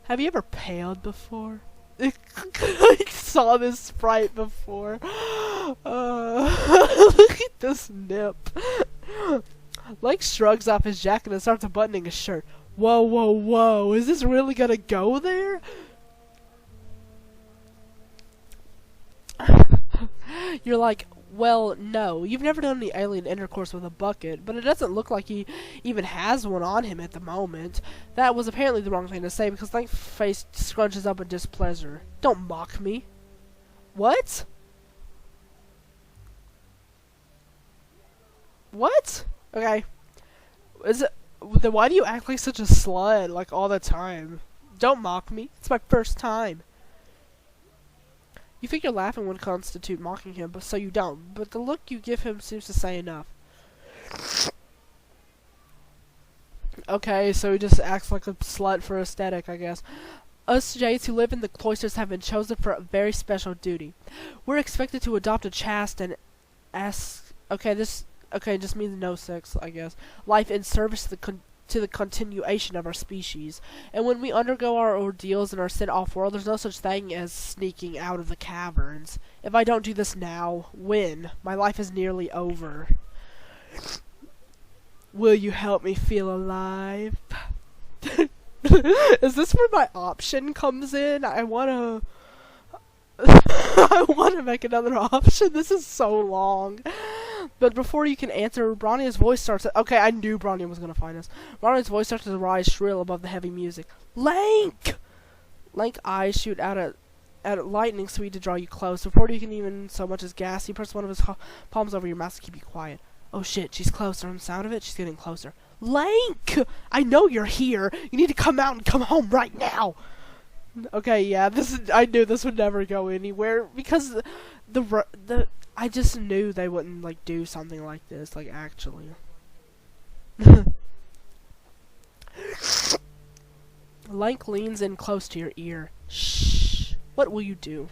Have you ever paled before? I saw this sprite before. Look at this nip. Lanque shrugs off his jacket and starts buttoning his shirt. Whoa, whoa, whoa. Is this really gonna go there? You're like, well, no. You've never done any alien intercourse with a bucket, but it doesn't look like he even has one on him at the moment. That was apparently the wrong thing to say because Lanque's face scrunches up in displeasure. Don't mock me. What? What? Okay. Then why do you act like such a slut, like, all the time? Don't mock me. It's my first time. You think you're laughing would constitute mocking him, but so you don't. But the look you give him seems to say enough. Okay, so he just acts like a slut for aesthetic, I guess. Us Jays who live in the cloisters have been chosen for a very special duty. We're expected to adopt a chaste and just means no sex, I guess. Life in service to the continuation of our species. And when we undergo our ordeals and are sent off-world, there's no such thing as sneaking out of the caverns. If I don't do this now, when? My life is nearly over. Will you help me feel alive? Is this where my option comes in? I wanna make another option. This is so long. But before you can answer, Bronny's voice starts. Okay, I knew Bronny was gonna find us. Bronny's voice starts to rise shrill above the heavy music. Lanque! Lanque eyes shoot out at lightning speed to draw you close. Before you can even so much as gasp, he presses one of his palms over your mouth to keep you quiet. Oh shit, she's closer. From the sound of it, she's getting closer. Lanque! I know you're here. You need to come out and come home right now. Okay, yeah, I knew this would never go anywhere because I just knew they wouldn't like do something like this, like actually. Lanque leans in close to your ear. Shh. What will you do?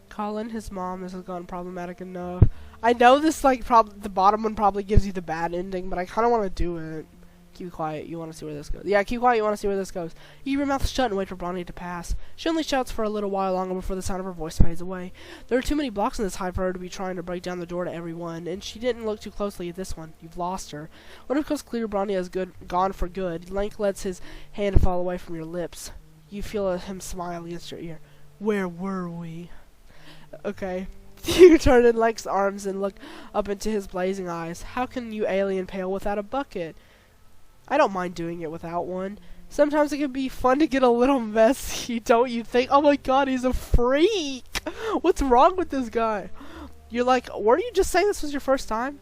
Colin, his mom, this has gone problematic enough. I know this, like, the bottom one probably gives you the bad ending, but I kind of want to do it. Keep quiet, you want to see where this goes. Yeah, keep quiet, you want to see where this goes. You keep your mouth shut and wait for Bronny to pass. She only shouts for a little while longer before the sound of her voice fades away. There are too many blocks in this hive for her to be trying to break down the door to everyone, and she didn't look too closely at this one. You've lost her. When it becomes clear Bronny is gone for good, Lanque lets his hand fall away from your lips. You feel him smile against your ear. Where were we? Okay. You turn in Lanque's arms and look up into his blazing eyes. How can you alien pale without a bucket? I don't mind doing it without one. Sometimes it can be fun to get a little messy, don't you think? Oh my god, he's a freak! What's wrong with this guy? You're like, were you just saying this was your first time?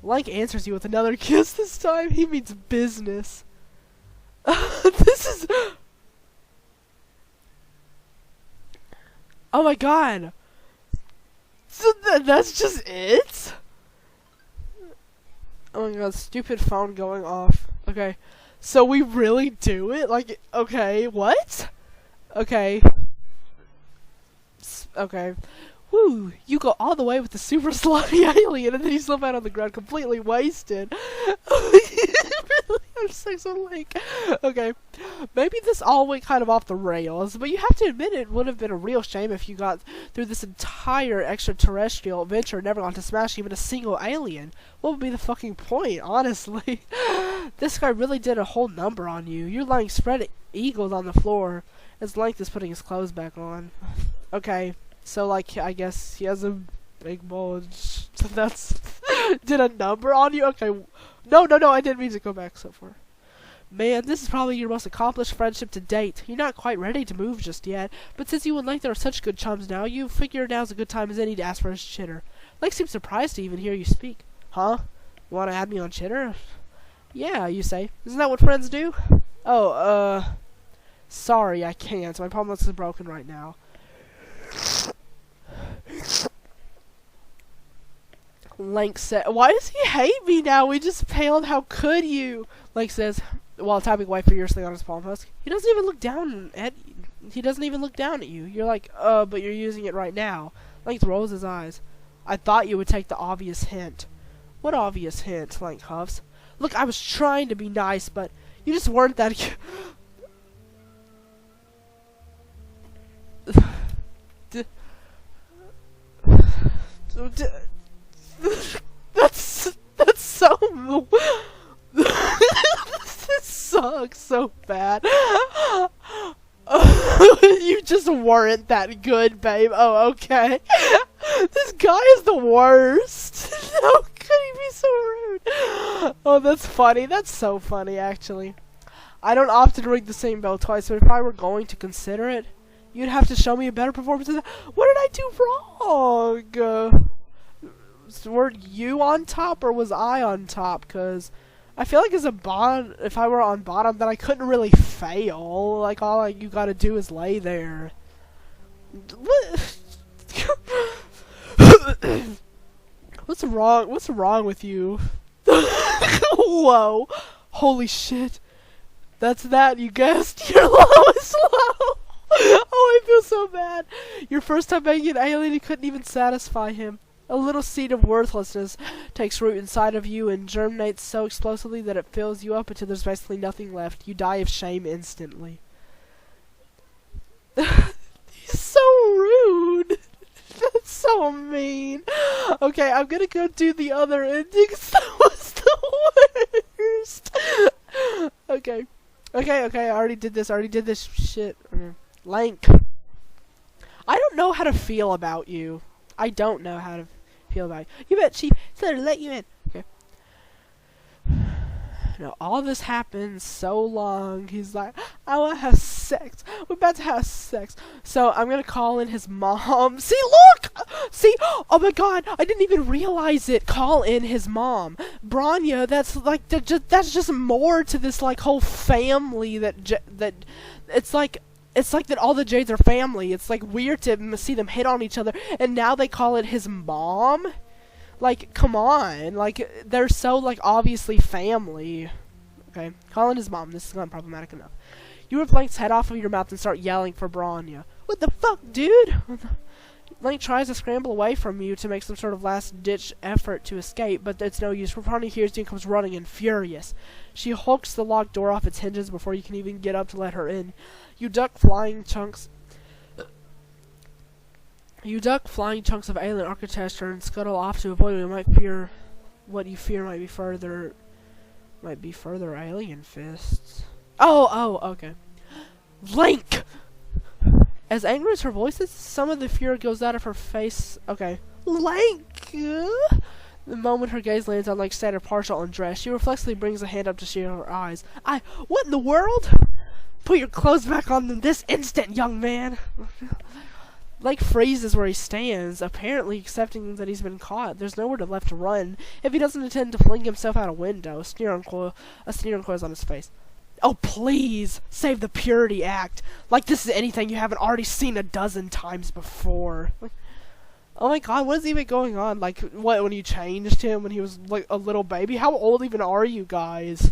Lanque answers you with another kiss. This time he means business. This is... Oh my god! So that's just it? Oh my god, stupid phone going off. Okay. So we really do it? Like, okay, what? Okay. Okay. Woo, you go all the way with the super slutty alien and then you slip out on the ground completely wasted. Really have sex with Lanque. Okay. Maybe this all went kind of off the rails, but you have to admit it would have been a real shame if you got through this entire extraterrestrial adventure and never got to smash even a single alien. What would be the fucking point, honestly? This guy really did a whole number on you. You're lying spread eagles on the floor as Lanque is putting his clothes back on. Okay. So, like, I guess he has a big bulge. That's... did a number on you? Okay. No, I didn't mean to go back so far. Man, this is probably your most accomplished friendship to date. You're not quite ready to move just yet, but since you and Lanque are such good chums now, you figure now's a good time as any to ask for his chitter. Lanque seems surprised to even hear you speak. Huh? You want to add me on chitter? Yeah, you say. Isn't that what friends do? Oh, sorry, I can't. My palm is broken right now. Lanque said, why does he hate me now? We just paled, how could you? Lanque says, while tapping away furiously on his palm husk. He doesn't even look down at you. You're like, but you're using it right now. Lanque rolls his eyes. I thought you would take the obvious hint. What obvious hint? Lanque huffs. Look, I was trying to be nice, but you just weren't that That's so this sucks so bad. You just weren't that good, babe. Oh, okay. This guy is the worst. How could he be so rude? Oh, that's funny. That's so funny, actually. I don't often ring the same bell twice, but if I were going to consider it, you'd have to show me a better performance than that. What did I do wrong? Were you on top or was I on top? Because I feel like as a bot, if I were on bottom, then I couldn't really fail. Like, all you gotta do is lay there. What? What's wrong with you? Whoa. Holy shit. That's that, you guessed. Your lowest low. Oh, I feel so bad. Your first time making an alien, you couldn't even satisfy him. A little seed of worthlessness takes root inside of you and germinates so explosively that it fills you up until there's basically nothing left. You die of shame instantly. He's so rude. That's so mean. Okay, I'm gonna go do the other endings. That was the worst. Okay. Okay, I already did this shit. Lanque. I don't know how to feel about you. I don't know how to feel about you. You bet she said to let you in. Okay. Now, all this happened so long. He's like, I want to have sex. We're about to have sex. So, I'm going to call in his mom. See, look! See? Oh my god, I didn't even realize it. Call in his mom. Branya, that's like, that's just more to this, like, whole family that it's like that all the Jades are family. It's like weird to see them hit on each other, and now they call it his mom? Like, come on. Like, they're so, like, obviously family. Okay, calling his mom. This is not problematic enough. You rip Lanque's head off of your mouth and start yelling for Branya. What the fuck, dude? Lanque tries to scramble away from you to make some sort of last-ditch effort to escape, but it's no use. Branya hears you and comes running in, furious. She hulks the locked door off its hinges before you can even get up to let her in. You duck flying chunks of alien architecture and scuttle off to avoid what you fear might be further alien fists. Oh, okay. Lanque! As angry as her voice is, some of the fury goes out of her face. Okay. Lanque! The moment her gaze lands on Lanque's standard partial undress, she reflexively brings a hand up to shield her eyes. What in the world? Put your clothes back on them this instant, young man! Lake freezes where he stands, apparently accepting that he's been caught. There's nowhere left to run if he doesn't intend to fling himself out a window. A sneer uncoils on his face. Oh, please! Save the Purity Act! Like this is anything you haven't already seen a dozen times before. Oh my god, what is even going on? Like, what, when you changed him when he was, like, a little baby? How old even are you guys?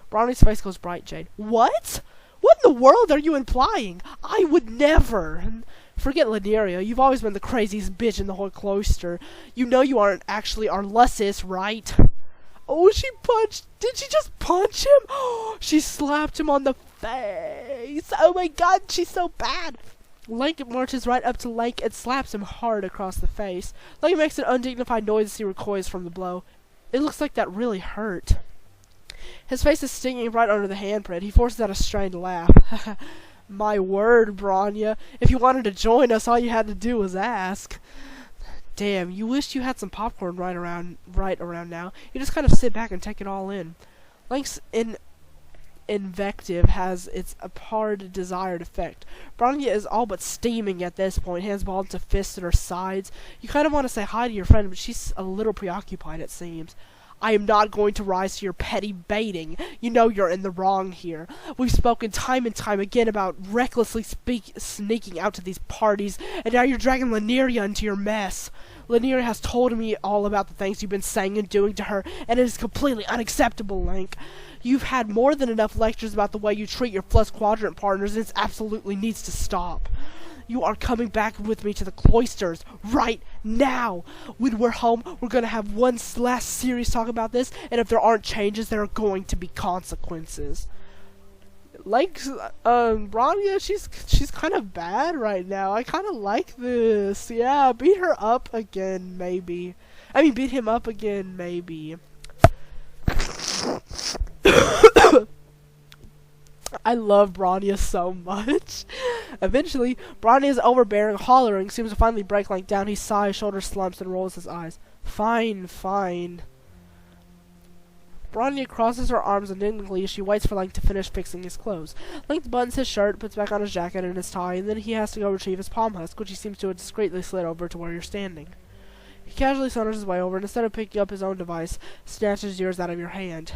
Bronny's face goes bright, Jade. What? What in the world are you implying? I would never! Forget Lyderia, you've always been the craziest bitch in the whole cloister. You know you aren't actually Arlussis, right? Oh, did she just punch him? Oh, she slapped him on the face. Oh my god, she's so bad. Lanque marches right up to Lanque and slaps him hard across the face. Lanque makes an undignified noise as he recoils from the blow. It looks like that really hurt. His face is stinging right under the handprint. He forces out a strained laugh. My word, Bronya. If you wanted to join us, all you had to do was ask. Damn, you wished you had some popcorn right around now. You just kind of sit back and take it all in. Lanque's invective has its hard desired effect. Bronya is all but steaming at this point, hands balled to fists at her sides. You kind of want to say hi to your friend, but she's a little preoccupied, it seems. I am not going to rise to your petty baiting. You know you're in the wrong here. We've spoken time and time again about recklessly sneaking out to these parties, and now you're dragging Lyderia into your mess. Lyderia has told me all about the things you've been saying and doing to her, and it is completely unacceptable, Lanque. You've had more than enough lectures about the way you treat your Plus Quadrant partners, and it absolutely needs to stop. You are coming back with me to the cloisters right now. When we're home, we're going to have one last serious talk about this, and if there aren't changes, there are going to be consequences. Like, Bronya, she's kind of bad right now. I kind of like this. Yeah, beat her up again, maybe. I mean, beat him up again, maybe. I love Bronya so much. Eventually, Bronya's overbearing hollering seems to finally break Lanque down. He sighs, shoulders slumps, and rolls his eyes. Fine, fine. Bronya crosses her arms indignantly as she waits for Lanque to finish fixing his clothes. Lanque buttons his shirt, puts back on his jacket and his tie, and then he has to go retrieve his palm husk, which he seems to have discreetly slid over to where you're standing. He casually saunters his way over, and instead of picking up his own device, snatches yours out of your hand.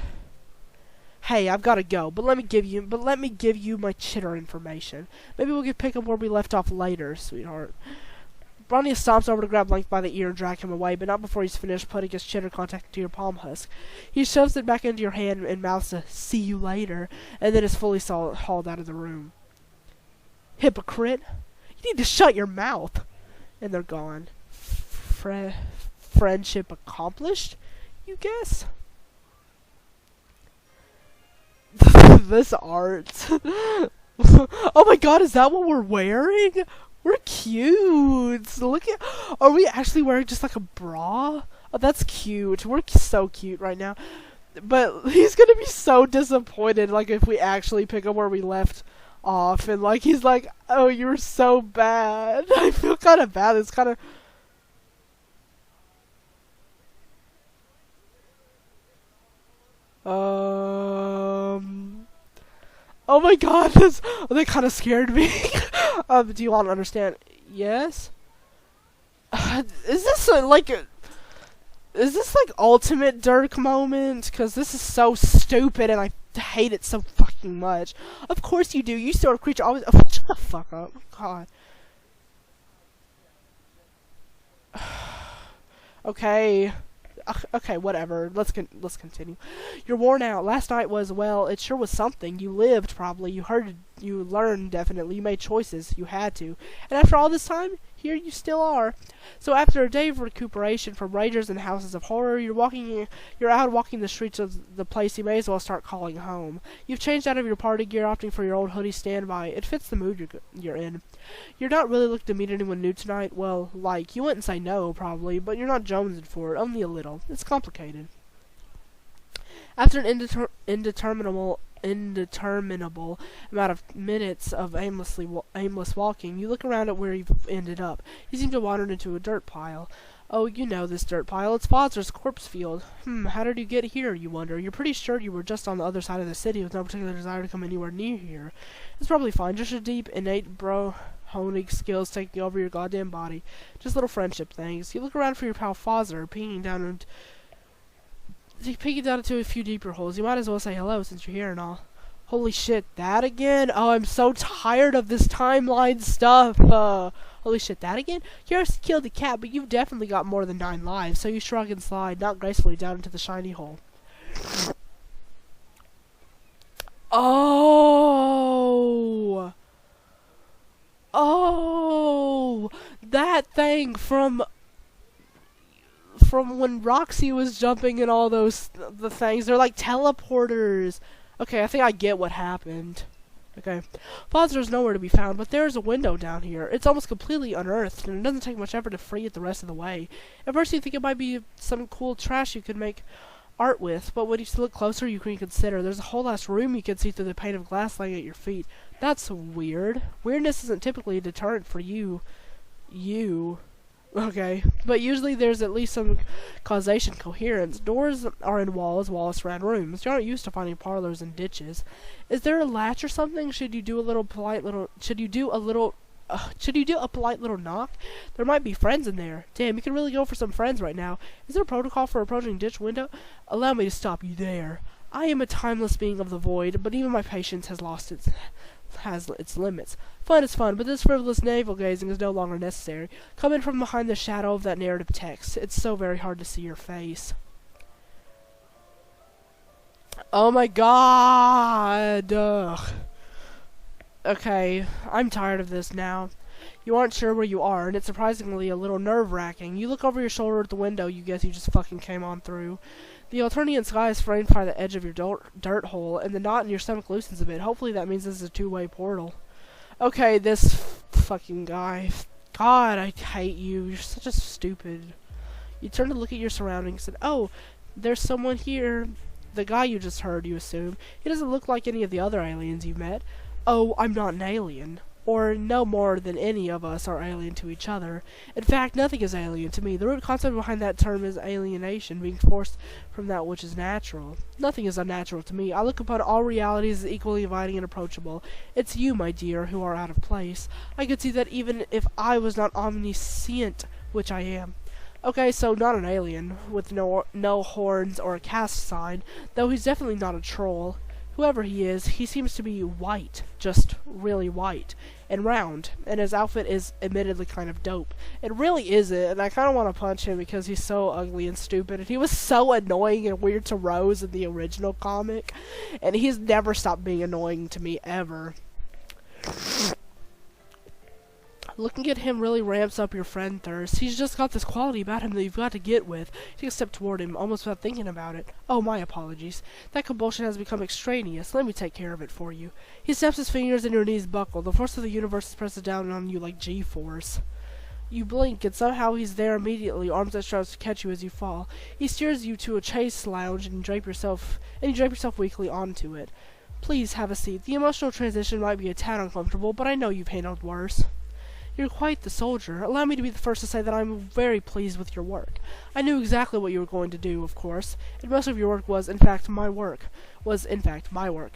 Hey, I've got to go, but let me give you my chitter information. Maybe we can pick up where we left off later, sweetheart. Bronya stomps over to grab Lanque by the ear and drag him away, but not before he's finished putting his chitter contact into your palm husk. He shoves it back into your hand and mouths a "see you later," and then is fully hauled out of the room. Hypocrite! You need to shut your mouth! And they're gone. Friendship accomplished, you guess? This art. Oh my god, is that what we're wearing? We're cute. Look at. Are we actually wearing just like a bra? Oh, that's cute. We're so cute right now. But he's gonna be so disappointed, like, if we actually pick up where we left off. And, like, he's like, oh, you were so bad. I feel kind of bad. It's kind of. Oh my god, that kind of scared me. Do you want to understand? Yes? Is this like ultimate Dirk moment? Cause this is so stupid and I hate it so fucking much. Of course you do. You sort of creature always. Oh, shut the fuck up. God. Okay. Okay, whatever. Let's continue. You're worn out. Last night was, well, it sure was something. You lived, probably. You heard, you learned, definitely. You made choices. You had to. And after all this time, here you still are. So after a day of recuperation from rages and houses of horror, you're out walking the streets of the place you may as well start calling home. You've changed out of your party gear, opting for your old hoodie standby. It fits the mood you're in. You're not really looking to meet anyone new tonight. Well, like, you wouldn't say no, probably, but you're not jonesing for it, only a little. It's complicated. After an indeterminable amount of minutes of aimless walking, you look around at where you've ended up. You seem to have wandered into a dirt pile. Oh, you know this dirt pile. It's Fozer's corpse field. How did you get here, you wonder? You're pretty sure you were just on the other side of the city with no particular desire to come anywhere near here. It's probably fine. Just a deep, innate honing skills taking over your goddamn body. Just little friendship things. You look around for your pal Fozzer, peeking down into a few deeper holes. You might as well say hello since you're here and all. Holy shit, that again? Oh, I'm so tired of this timeline stuff. Holy shit, that again? Yours killed the cat, but you've definitely got more than 9 lives, so you shrug and slide, not gracefully, down into the shiny hole. Oh! Oh! That thing from when Roxy was jumping and all the things. They're like teleporters. Okay, I think I get what happened. Okay. Fozzer's nowhere to be found, but there's a window down here. It's almost completely unearthed, and it doesn't take much effort to free it the rest of the way. At first you think it might be some cool trash you could make art with, but when you look closer you can consider there's a whole ass room you can see through the pane of glass laying at your feet. That's weird. Weirdness isn't typically a deterrent for you. Okay, but usually there's at least some causation coherence. Doors are in walls surround rooms. You aren't used to finding parlors and ditches. Is there a latch or something? Should you do a polite little knock? There might be friends in there. Damn, you can really go for some friends right now. Is there a protocol for approaching a ditch window? Allow me to stop you there. I am a timeless being of the void, but even my patience has its limits. Fun is fun, but this frivolous navel-gazing is no longer necessary. Come in from behind the shadow of that narrative text. It's so very hard to see your face. Oh my god! Ugh. Okay, I'm tired of this now. You aren't sure where you are, and it's surprisingly a little nerve-wracking. You look over your shoulder at the window you guess you just fucking came on through. The Alternian sky is framed by the edge of your dirt hole, and the knot in your stomach loosens a bit. Hopefully that means this is a two-way portal. Okay, this fucking guy. God, I hate you. You're such a stupid. You turn to look at your surroundings, and oh, there's someone here. The guy you just heard, you assume. He doesn't look like any of the other aliens you've met. Oh, I'm not an alien. Or no more than any of us are alien to each other. In fact, nothing is alien to me. The root concept behind that term is alienation, being forced from that which is natural. Nothing is unnatural to me. I look upon all realities as equally inviting and approachable. It's you, my dear, who are out of place. I could see that even if I was not omniscient, which I am. Okay, so not an alien, with no horns or a caste sign, though he's definitely not a troll. Whoever he is, he seems to be white, just really white, and round, and his outfit is admittedly kind of dope. It really isn't, and I kind of want to punch him because he's so ugly and stupid, and he was so annoying and weird to Rose in the original comic, and he's never stopped being annoying to me, ever. Looking at him really ramps up your friend thirst. He's just got this quality about him that you've got to get with. Take a step toward him, almost without thinking about it. Oh, my apologies. That compulsion has become extraneous. Let me take care of it for you. He steps his fingers and your knees buckle. The force of the universe presses down on you like G-force. You blink, and somehow he's there immediately, arms outstretched to catch you as you fall. He steers you to a chaise lounge, and you drape yourself weakly onto it. Please have a seat. The emotional transition might be a tad uncomfortable, but I know you've handled worse. You're quite the soldier. Allow me to be the first to say that I'm very pleased with your work. I knew exactly what you were going to do, of course, and most of your work was, in fact, my work.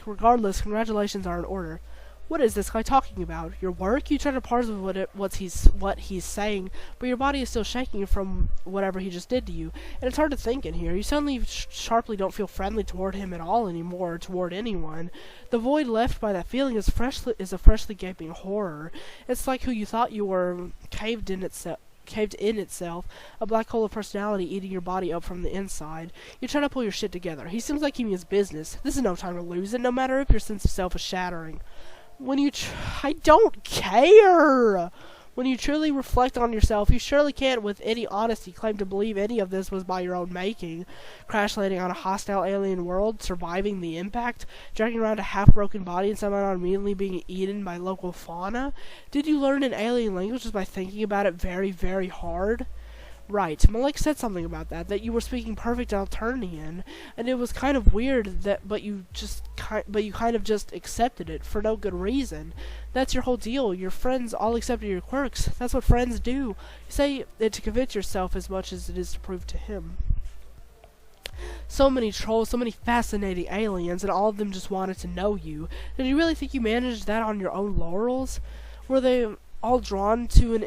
Regardless, congratulations are in order. What is this guy talking about? Your work? You try to parse what he's saying, but your body is still shaking from whatever he just did to you, and it's hard to think in here. You suddenly sharply don't feel friendly toward him at all anymore, or toward anyone. The void left by that feeling is a freshly gaping horror. It's like who you thought you were caved in itself, a black hole of personality eating your body up from the inside. You try to pull your shit together. He seems like he means business. This is no time to lose it, no matter if your sense of self is shattering. I don't care! When you truly reflect on yourself, you surely can't with any honesty claim to believe any of this was by your own making. Crash landing on a hostile alien world, surviving the impact, dragging around a half-broken body and somehow not immediately being eaten by local fauna? Did you learn an alien language just by thinking about it very, very hard? Right, Malik said something about that you were speaking perfect Alternian, and it was kind of weird but you kind of just accepted it for no good reason. That's your whole deal. Your friends all accepted your quirks. That's what friends do. You say it to convince yourself as much as it is to prove to him. So many trolls, so many fascinating aliens, and all of them just wanted to know you. Did you really think you managed that on your own laurels? Were they all drawn to an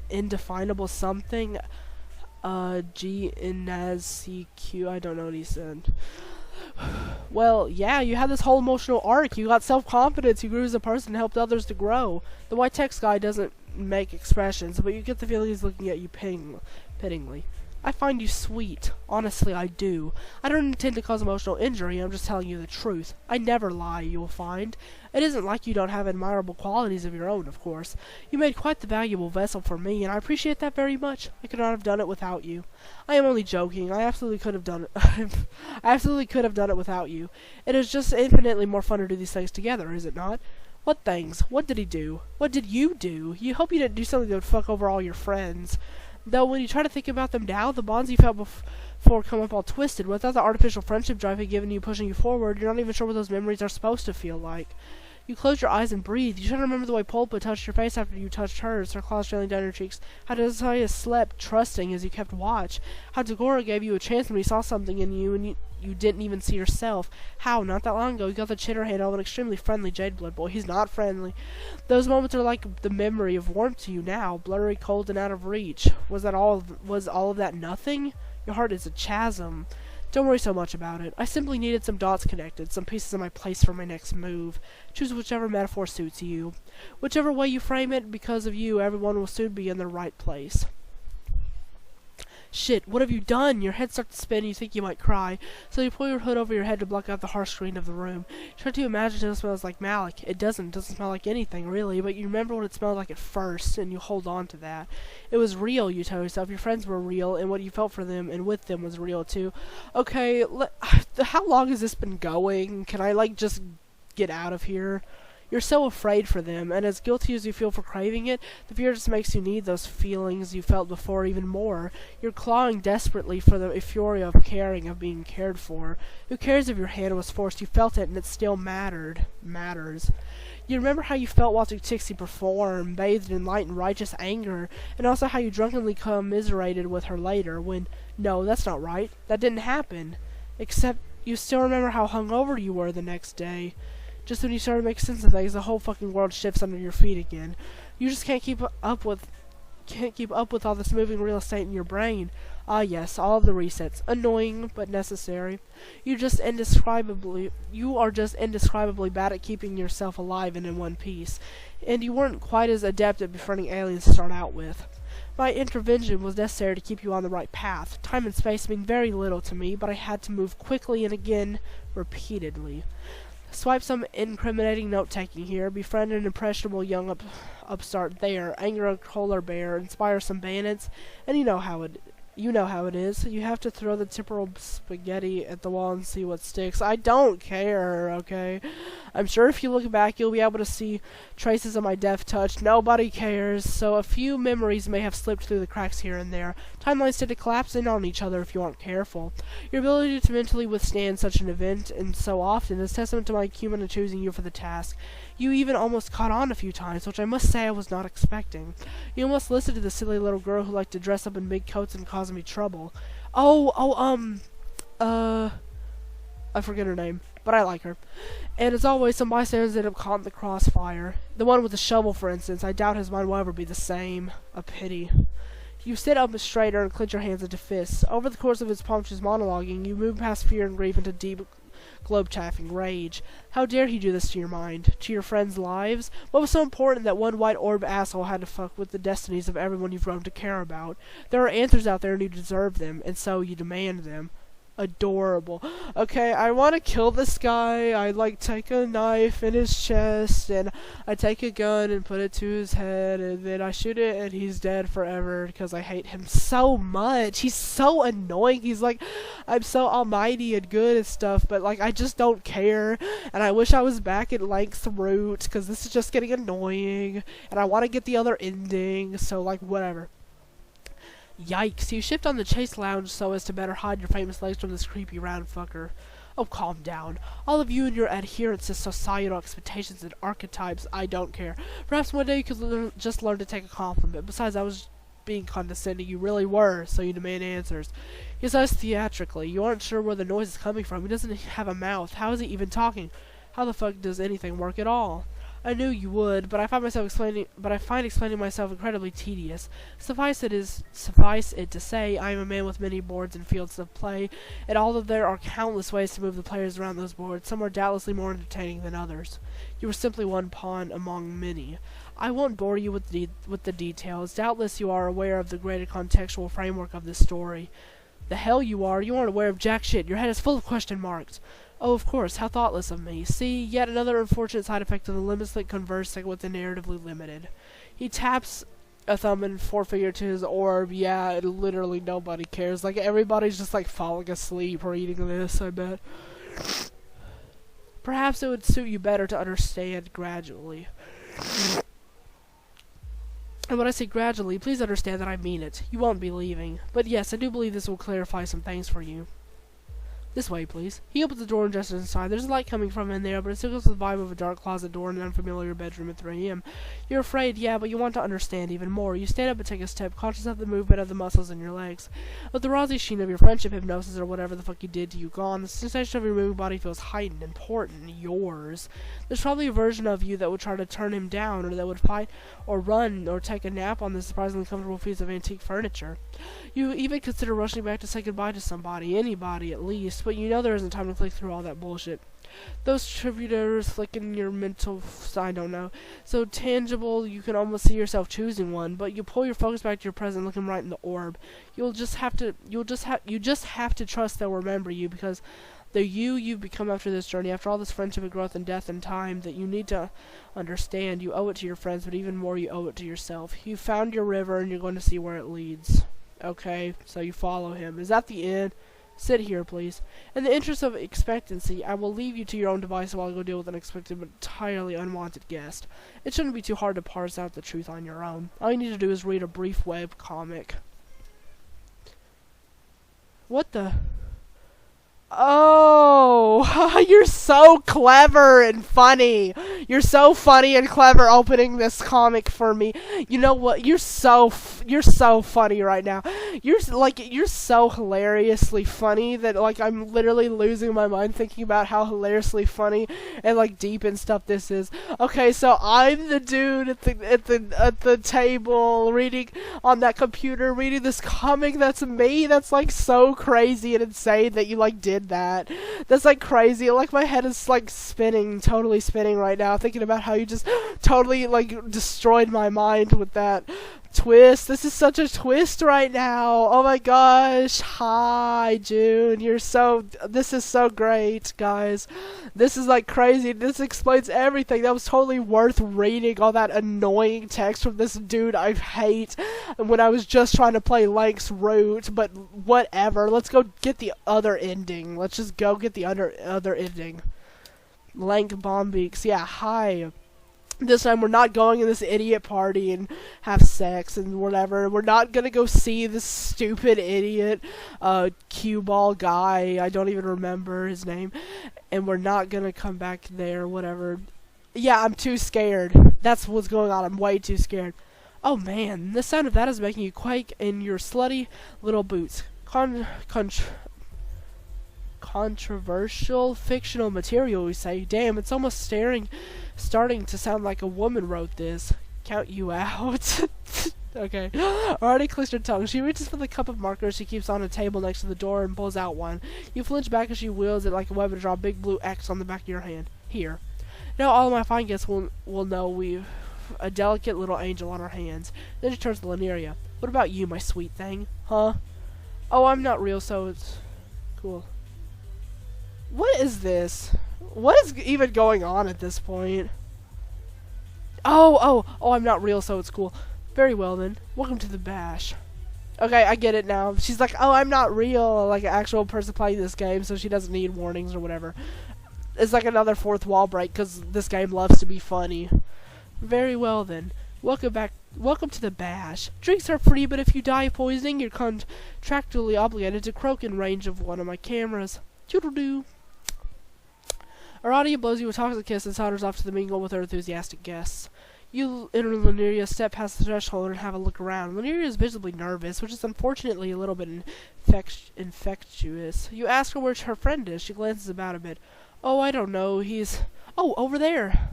indefinable something. G N as C Q. I don't know what he said. Well, yeah, you had this whole emotional arc. You got self-confidence. You grew as a person and helped others to grow. The white text guy doesn't make expressions, but you get the feeling he's looking at you pityingly. I find you sweet. Honestly, I do. I don't intend to cause emotional injury. I'm just telling you the truth. I never lie, you'll find. It isn't like you don't have admirable qualities of your own, of course. You made quite the valuable vessel for me, and I appreciate that very much. I could not have done it without you. I am only joking. I absolutely could have done it. I absolutely could have done it without you. It is just infinitely more fun to do these things together, is it not? What things? What did he do? What did you do? You hope you didn't do something that would fuck over all your friends. Though when you try to think about them now, the bonds you felt before come up all twisted. Without the artificial friendship drive he'd given you pushing you forward, you're not even sure what those memories are supposed to feel like. You close your eyes and breathe. You try to remember the way Pulpa touched your face after you touched hers, her claws trailing down your cheeks. How Desaya slept, trusting as you kept watch. How Dagora gave you a chance when he saw something in you and you didn't even see yourself. How, not that long ago, you got the chitter hand of an extremely friendly Jadeblood boy. He's not friendly. Those moments are like the memory of warmth to you now, blurry, cold, and out of reach. Was all of that nothing? Your heart is a chasm. Don't worry so much about it. I simply needed some dots connected, some pieces in my place for my next move. Choose whichever metaphor suits you. Whichever way you frame it, because of you, everyone will soon be in their right place. Shit, what have you done? Your head starts to spin and you think you might cry, so you pull your hood over your head to block out the harsh screen of the room. Try to imagine it smells like Malik. It doesn't smell like anything, really, but you remember what it smelled like at first, and you hold on to that. It was real, you tell yourself. Your friends were real, and what you felt for them and with them was real, too. Okay, how long has this been going? Can I, just get out of here? You're so afraid for them, and as guilty as you feel for craving it, the fear just makes you need those feelings you felt before even more. You're clawing desperately for the euphoria of caring, of being cared for. Who cares if your hand was forced? You felt it, and it still matters. You remember how you felt watching Tixie perform, bathed in light and righteous anger, and also how you drunkenly commiserated with her later, when, no, that's not right, that didn't happen. Except, you still remember how hungover you were the next day. Just when you start to make sense of things, the whole fucking world shifts under your feet again. You just can't keep up with all this moving real estate in your brain. Ah yes, all of the resets. Annoying, but necessary. You are just indescribably bad at keeping yourself alive and in one piece. And you weren't quite as adept at befriending aliens to start out with. My intervention was necessary to keep you on the right path. Time and space mean very little to me, but I had to move quickly and again, repeatedly. Swipe some incriminating note-taking here, befriend an impressionable young upstart there, anger a polar bear, inspire some bandits, and you know how it is. You have to throw the temporal spaghetti at the wall and see what sticks. I don't care, okay? I'm sure if you look back, you'll be able to see traces of my death touch. Nobody cares, so a few memories may have slipped through the cracks here and there. Timelines tend to collapse in on each other if you aren't careful. Your ability to mentally withstand such an event, and so often, is testament to my acumen in choosing you for the task. You even almost caught on a few times, which I must say I was not expecting. You almost listened to the silly little girl who liked to dress up in big coats and cause me trouble. I forget her name, but I like her. And as always, some bystanders end up caught in the crossfire. The one with the shovel, for instance, I doubt his mind will ever be the same. A pity. You sit up straighter and clench your hands into fists. Over the course of his punctuous monologuing, you move past fear and grief into deep, globe-chaffing rage. How dare he do this to your mind? To your friends' lives? What was so important that one white orb asshole had to fuck with the destinies of everyone you've grown to care about? There are answers out there and you deserve them, and so you demand them. Adorable. Okay, I want to kill this guy. I take a knife in his chest and I take a gun and put it to his head and then I shoot it and he's dead forever because I hate him so much. He's so annoying. He's like, I'm so almighty and good and stuff, but I just don't care, and I wish I was back at Lanque's root because this is just getting annoying and I want to get the other ending, so whatever. Yikes, you shift on the chase lounge so as to better hide your famous legs from this creepy round fucker. Oh, calm down. All of you and your adherence to societal expectations and archetypes, I don't care. Perhaps one day you could just learn to take a compliment. Besides, I was being condescending. You really were, so you demand answers. He says theatrically. You aren't sure where the noise is coming from. He doesn't have a mouth. How is he even talking? How the fuck does anything work at all? I knew you would, but I find explaining myself incredibly tedious. Suffice it to say, I am a man with many boards and fields of play, and although there are countless ways to move the players around those boards, some are doubtlessly more entertaining than others. You are simply one pawn among many. I won't bore you with the details. Doubtless you are aware of the greater contextual framework of this story. The hell you are! You aren't aware of jack shit. Your head is full of question marks. Oh, of course, how thoughtless of me. See, yet another unfortunate side effect of the limitlessly conversing with the narratively limited. He taps a thumb and forefinger to his orb. Yeah, literally nobody cares. Like, everybody's just, like, falling asleep reading this, I bet. Perhaps it would suit you better to understand gradually. And when I say gradually, please understand that I mean it. You won't be leaving. But yes, I do believe this will clarify some things for you. This way, please. He opens the door and gestures inside. There's a light coming from in there, but it still gives the vibe of a dark closet door in an unfamiliar bedroom at 3 a.m. You're afraid, yeah, but you want to understand even more. You stand up and take a step, conscious of the movement of the muscles in your legs. With the rosy sheen of your friendship hypnosis or whatever the fuck you did to you gone, the sensation of your moving body feels heightened, important, yours. There's probably a version of you that would try to turn him down, or that would fight, or run, or take a nap on this surprisingly comfortable piece of antique furniture. You even consider rushing back to say goodbye to somebody, anybody at least, but you know there isn't time to click through all that bullshit. Those tributaries flick in your mental, I don't know, so tangible you can almost see yourself choosing one, but you pull your focus back to your present, looking right in the orb. You just have to trust they'll remember you, because the you've become after this journey, after all this friendship and growth and death and time, that you need to understand. You owe it to your friends, but even more you owe it to yourself. You found your river, and you're going to see where it leads. Okay, so you follow him. Is that the end? Sit here, please. In the interest of expectancy, I will leave you to your own devices while I go deal with an unexpected but entirely unwanted guest. It shouldn't be too hard to parse out the truth on your own. All you need to do is read a brief web comic. What the... Oh, you're so clever and funny. You're so funny and clever opening this comic for me. You know what? You're so funny right now. You're so hilariously funny that like I'm literally losing my mind thinking about how hilariously funny and like deep and stuff this is. Okay, so I'm the dude at the table reading on that computer reading this comic. That's me. That's like so crazy and insane that you like did that. That's like crazy. Like my head is like spinning, totally spinning right now, thinking about how you just totally like destroyed my mind with that twist. This is such a twist right now. Oh my gosh. Hi, June. This is so great, guys. This is like crazy. This explains everything. That was totally worth reading all that annoying text from this dude I hate when I was just trying to play Lanque's route, but whatever. Let's go get the other ending. Let's just go get the other ending. Lanque Bombeaks. Yeah, hi. This time we're not going in this idiot party and have sex and whatever. We're not gonna go see this stupid idiot cue ball guy. I don't even remember his name. And we're not gonna come back there, whatever. Yeah, I'm too scared. That's what's going on. I'm way too scared. Oh man, the sound of that is making you quake in your slutty little boots. Controversial fictional material, we say. Damn, it's almost starting to sound like a woman wrote this. Count you out. Okay. Already clicks her tongue. She reaches for the cup of markers she keeps on a table next to the door and pulls out one. You flinch back as she wields it like a weapon to draw a big blue X on the back of your hand. Here. Now all of my fine guests will know we've a delicate little angel on our hands. Then she turns to Laneria. What about you, my sweet thing? Huh? Oh, I'm not real, so it's cool. What is this? What is even going on at this point? Oh, I'm not real, so it's cool. Very well, then. Welcome to the bash. Okay, I get it now. She's like, oh, I'm not real, like an actual person playing this game, so she doesn't need warnings or whatever. It's like another fourth wall break, because this game loves to be funny. Very well, then. Welcome to the bash. Drinks are free, but if you die of poisoning, you're contractually obligated to croak in range of one of my cameras. Toodle-doo. Aradia blows you a toxic kiss and saunters off to the mingle with her enthusiastic guests. You enter Laneria, step past the threshold, and have a look around. Laneria is visibly nervous, which is unfortunately a little bit infectious. You ask her where her friend is. She glances about a bit. Oh, I don't know. He's... Oh, over there.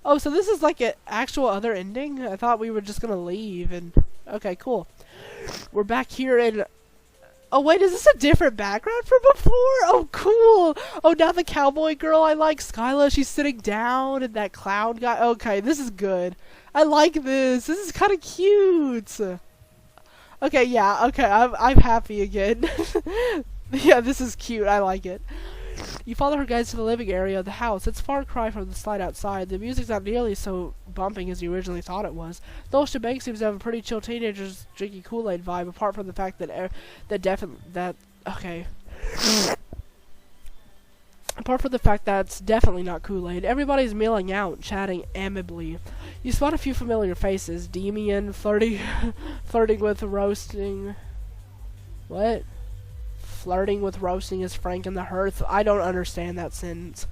Oh, so this is like an actual other ending? I thought we were just gonna leave and... Okay, cool. We're back here in... Oh, wait, is this a different background from before? Oh, cool! Oh, now the cowboy girl I like, Skyla, she's sitting down, and that clown guy... Okay, this is good. I like this. This is kind of cute. Okay, yeah, okay, I'm happy again. Yeah, this is cute. I like it. You follow her guides to the living area of the house. It's a far cry from the slide outside. The music's not nearly so bumping as you originally thought it was. The whole shebang seems to have a pretty chill teenagers drinking Kool-Aid vibe, apart from the fact that apart from the fact that it's definitely not Kool-Aid. Everybody's milling out, chatting amicably. You spot a few familiar faces. Demian flirting with roasting. What? Flirting with roasting his Frank in the hearth. I don't understand that sentence.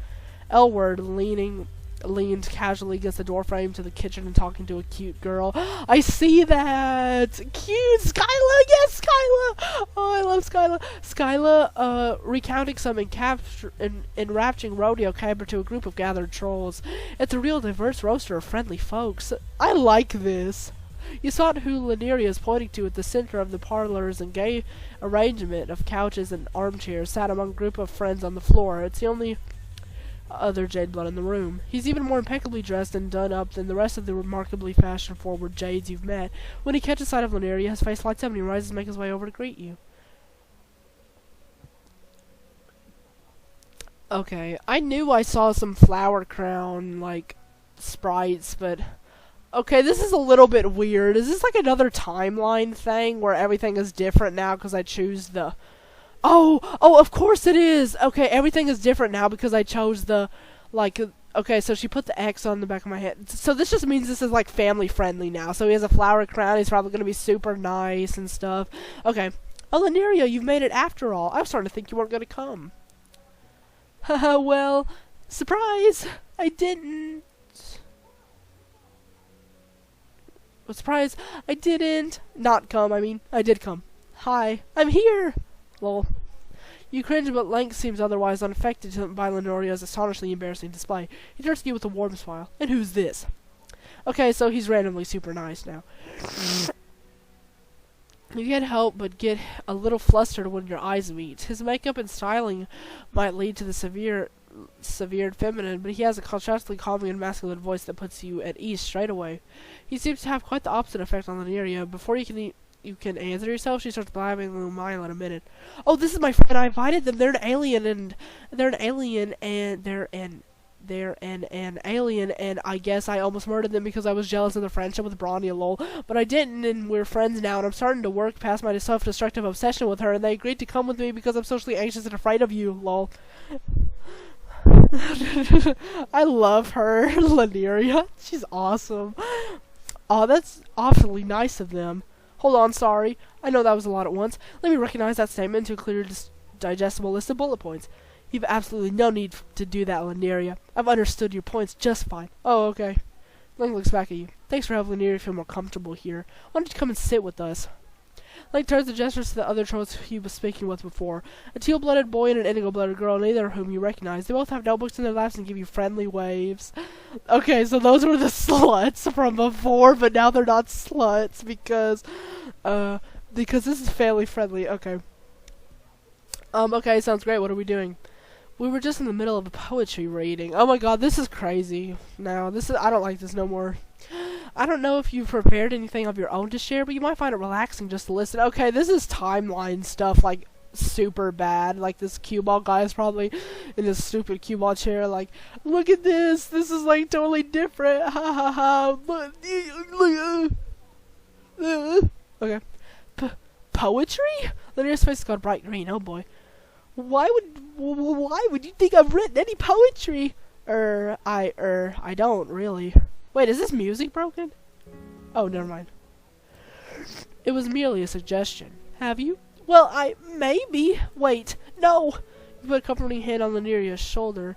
Elward leaned casually against the doorframe to the kitchen and talking to a cute girl. I see that! Cute! Skyla! Yes, Skyla! Oh, I love Skyla. Skyla, recounting some enrapturing rodeo caper to a group of gathered trolls. It's a real diverse roster of friendly folks. I like this. You saw who Laneria is pointing to at the center of the parlors and gay arrangement of couches and armchairs sat among a group of friends on the floor. It's the only other Jade blood in the room. He's even more impeccably dressed and done up than the rest of the remarkably fashion-forward Jades you've met. When he catches sight of Laneria, his face lights up and he rises to make his way over to greet you. Okay, I knew I saw some flower crown, like, sprites, but... Okay, this is a little bit weird. Is this like another timeline thing where everything is different now because I choose the... Oh, of course it is! Okay, everything is different now because I chose the, like... Okay, so she put the X on the back of my head. So this just means this is, like, family-friendly now. So he has a flower crown, he's probably going to be super nice and stuff. Okay. Oh, Laneria, you've made it after all. I was starting to think you weren't going to come. Haha, well, surprise! I didn't... Well, surprise, I didn't not come, I did come. Hi, I'm here! Lol. You cringe, but Lanque seems otherwise unaffected by Lanoria's astonishingly embarrassing display. He turns to you with a warm smile. And who's this? Okay, so he's randomly super nice now. You can't help but get a little flustered when your eyes meet. His makeup and styling might lead to the severe feminine, but he has a contrastingly calming and masculine voice that puts you at ease straight away. He seems to have quite the opposite effect on Laneria. Before you can answer yourself, she starts blabbing a little mile in a minute. Oh, this is my friend. I invited them. They're an alien, and I guess I almost murdered them because I was jealous of their friendship with Bronnia, lol. But I didn't, and we're friends now, and I'm starting to work past my self-destructive obsession with her, and they agreed to come with me because I'm socially anxious and afraid of you, lol. I love her, Laneria. She's awesome. Oh, that's awfully nice of them. Hold on, sorry. I know that was a lot at once. Let me recognize that statement into a clear, digestible list of bullet points. You've absolutely no need to do that, Laneria. I've understood your points just fine. Oh, okay. Lanque looks back at you. Thanks for helping Laneria feel more comfortable here. Why don't you come and sit with us? Lanque turns and gestures to the other trolls he was speaking with before. A teal-blooded boy and an indigo-blooded girl, neither of whom you recognize. They both have notebooks in their laps and give you friendly waves. Okay, so those were the sluts from before, but now they're not sluts because this is family friendly. Okay. Okay, sounds great. What are we doing? We were just in the middle of a poetry reading. Oh my god, this is crazy. Now, I don't like this no more. I don't know if you've prepared anything of your own to share, but you might find it relaxing just to listen. Okay, this is timeline stuff, like, super bad. Like, this cue ball guy is probably in this stupid cue ball chair, like, look at this! This is, like, totally different! Ha ha ha! Okay. Poetry? Laneria's face got bright green, oh boy. Why would you think I've written any poetry? I don't, really. Wait, is this music broken? Oh, never mind. It was merely a suggestion. Have you? Well, maybe. Wait, no! You put a comforting hand on Laneria's shoulder,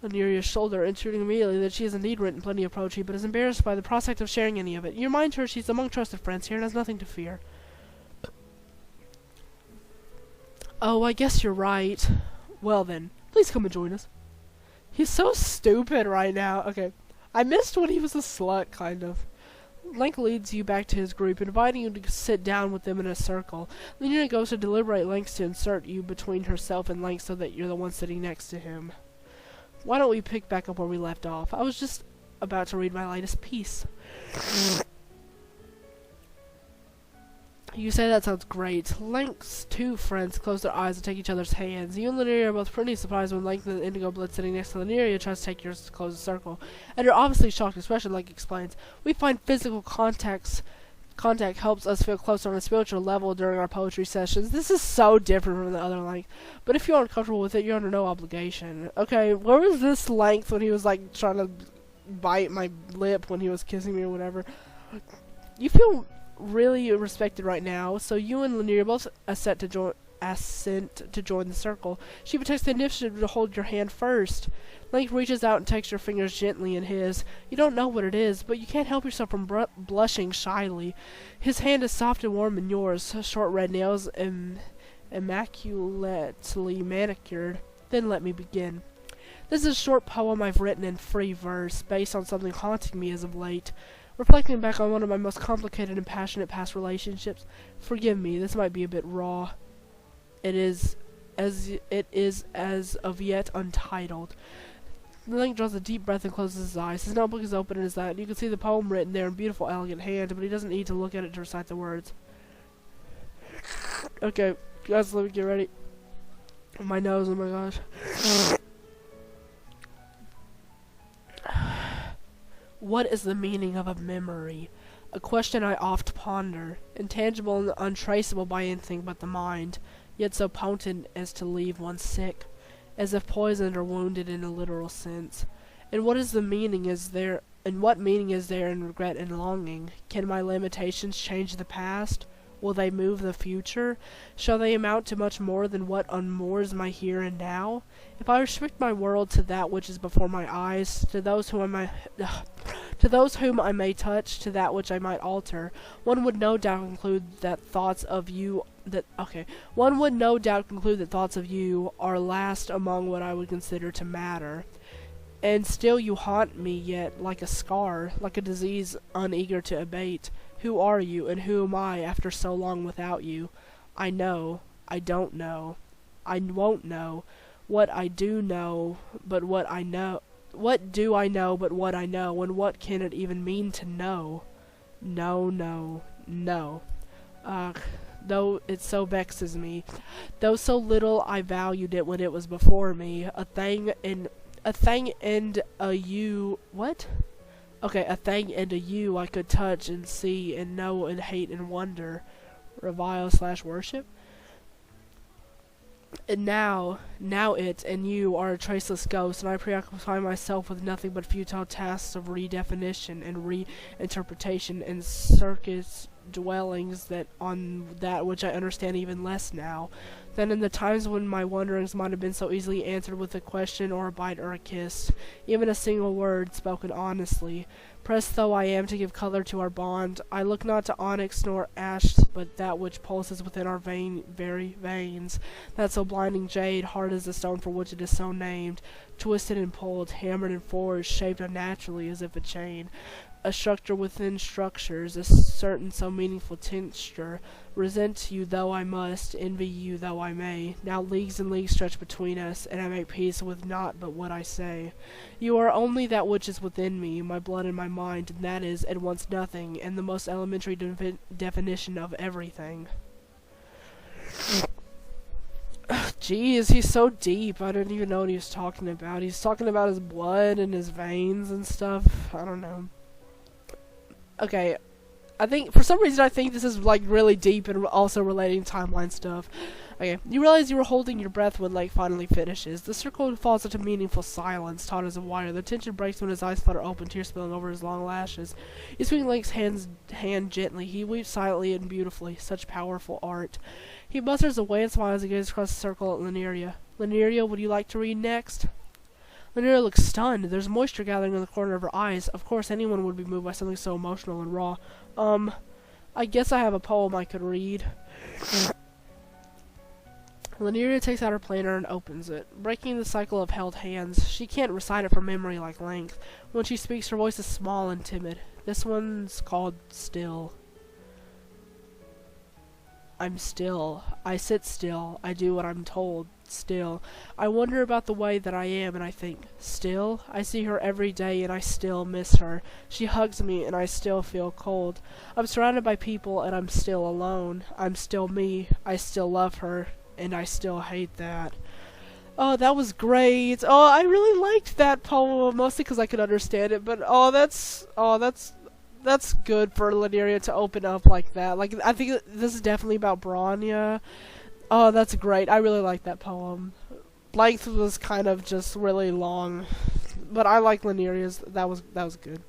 intuiting immediately that she has indeed written plenty of poetry, but is embarrassed by the prospect of sharing any of it. You remind her she's among trusted friends here and has nothing to fear. Oh, I guess you're right. Well then, please come and join us. He's so stupid right now. Okay. I missed when he was a slut, kind of. Lanque leads you back to his group, inviting you to sit down with them in a circle. Lena goes to deliberate lengths to insert you between herself and Lanque so that you're the one sitting next to him. Why don't we pick back up where we left off? I was just about to read my latest piece. You say that sounds great. Lanque's two friends close their eyes and take each other's hands. You and Lanque are both pretty surprised when Lanque and the Indigo Blood sitting next to Lanque tries to take yours to close the circle. And your obviously shocked expression, Lanque explains. We find physical contact helps us feel closer on a spiritual level during our poetry sessions. This is so different from the other Lanque. But if you're uncomfortable with it, you're under no obligation. Okay, where was this Lanque when he was like trying to bite my lip when he was kissing me or whatever? You feel really respected right now, so you and Lanque are both assent to join the circle. She takes the initiative to hold your hand first. Lanque reaches out and takes your fingers gently in his. You don't know what it is, but you can't help yourself from blushing shyly. His hand is soft and warm in yours, short red nails immaculately manicured. Then let me begin. This is a short poem I've written in free verse, based on something haunting me as of late. Reflecting back on one of my most complicated and passionate past relationships. Forgive me, this might be a bit raw. It is as of yet untitled. Lanque draws a deep breath and closes his eyes. His notebook is open in his lap, and you can see the poem written there in beautiful, elegant hand, but he doesn't need to look at it to recite the words. Okay, guys, let me get ready. My nose, oh my gosh. What is the meaning of a memory? A question I oft ponder, intangible and untraceable by anything but the mind, yet so potent as to leave one sick, as if poisoned or wounded in a literal sense. And what meaning is there in regret and longing? Can my limitations change the past? Will they move the future? Shall they amount to much more than what unmoors my here and now? If I restrict my world to that which is before my eyes, to those whom I may touch, to that which I might alter, one would no doubt conclude that thoughts of you are last among what I would consider to matter. And still you haunt me yet, like a scar, like a disease uneager to abate. Who are you, and who am I after so long without you? I know, I don't know, I won't know. What I do know, but what I know. What do I know but what I know, and what can it even mean to know? No. Though it so vexes me, though so little I valued it when it was before me, a thing and a you I could touch and see and know and hate and wonder, revile/worship. And now it and you are a traceless ghost, and I preoccupy myself with nothing but futile tasks of redefinition and reinterpretation and circus dwellings on that which I understand even less now than in the times when my wonderings might have been so easily answered with a question or a bite or a kiss, even a single word spoken honestly. Pressed though I am to give color to our bond, I look not to onyx nor ash, but that which pulses within our very veins, that so blinding jade, hard as the stone for which it is so named, twisted and pulled, hammered and forged, shaped unnaturally as if a chain, a structure within structures, a certain so meaningful tincture. Resent you though I must, envy you though I may. Now leagues and leagues stretch between us, and I make peace with naught but what I say. You are only that which is within me, my blood and my mind, and that is at once nothing, and the most elementary definition of everything. Jeez, he's so deep. I didn't even know what he was talking about. He's talking about his blood and his veins and stuff. I don't know. Okay, I think, for some reason, I think this is, like, really deep and also relating timeline stuff. Okay, you realize you were holding your breath when Lanque finally finishes. The circle falls into meaningful silence, taut as a wire. The tension breaks when his eyes flutter open, tears spilling over his long lashes. You swing Lanque's hand gently. He weeps silently and beautifully. Such powerful art. He musters away and smiles as he gazes across the circle at Lanque. Lanque, would you like to read next? Lanque looks stunned. There's moisture gathering in the corner of her eyes. Of course, anyone would be moved by something so emotional and raw. I guess I have a poem I could read. Laneria takes out her planner and opens it, breaking the cycle of held hands. She can't recite it from memory like Lanque. When she speaks, her voice is small and timid. This one's called Still. I'm still. I sit still. I do what I'm told. Still. I wonder about the way that I am, and I think, still? I see her every day, and I still miss her. She hugs me, and I still feel cold. I'm surrounded by people, and I'm still alone. I'm still me. I still love her, and I still hate that. Oh, that was great. Oh, I really liked that poem, mostly because I could understand it, but that's good for Laneria to open up like that. Like, I think this is definitely about Branya. Oh, that's great. I really like that poem. Length was kind of just really long, but I like Laneria's. That was good.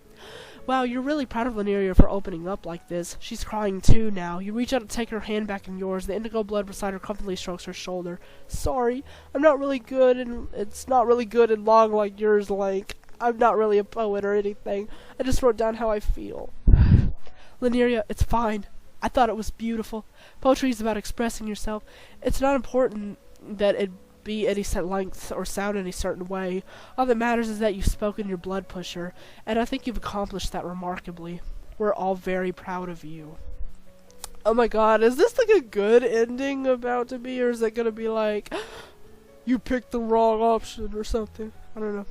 Wow, you're really proud of Laneria for opening up like this. She's crying too now. You reach out to take her hand back in yours. The indigo blood beside her comfortably strokes her shoulder. Sorry, I'm not really good, and it's not really good and long like yours, like. I'm not really a poet or anything. I just wrote down how I feel. Laneria, it's fine. I thought it was beautiful. Poetry is about expressing yourself. It's not important that it be any set length or sound any certain way. All that matters is that you've spoken your blood pusher, and I think you've accomplished that remarkably. We're all very proud of you. Oh my god, is this like a good ending about to be, or is it gonna be like, you picked the wrong option or something? I don't know.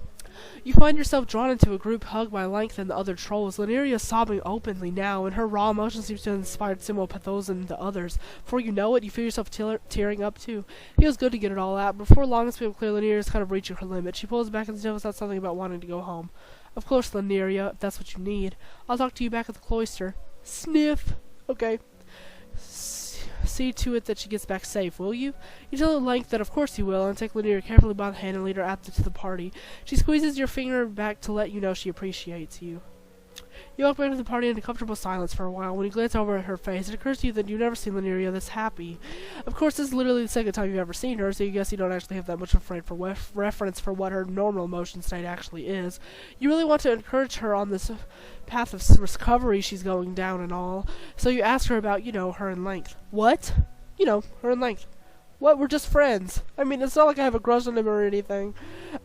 You find yourself drawn into a group hug by Lanque and the other trolls. Laneria is sobbing openly now, and her raw emotion seems to have inspired similar pathos in the others. Before you know it, you feel yourself tearing up too. It feels good to get it all out. Before long, it's become clear Laneria is kind of reaching her limit. She pulls back and sniffles out something about wanting to go home. Of course, Laneria, if that's what you need. I'll talk to you back at the cloister. Sniff. Okay. See to it that she gets back safe, will you? You tell Lanque that of course you will, and take Laneria carefully by the hand and lead her out to the party. She squeezes your finger back to let you know she appreciates you. You walk back to the party in a comfortable silence for a while. When you glance over at her face, it occurs to you that you've never seen Laneria this happy. Of course, this is literally the second time you've ever seen her, so you guess you don't actually have that much of a frame for reference for what her normal emotion state actually is. You really want to encourage her on this path of recovery she's going down and all, so you ask her about, her and Lanque. What? Her and Lanque. What? We're just friends. I mean, it's not like I have a crush on him or anything.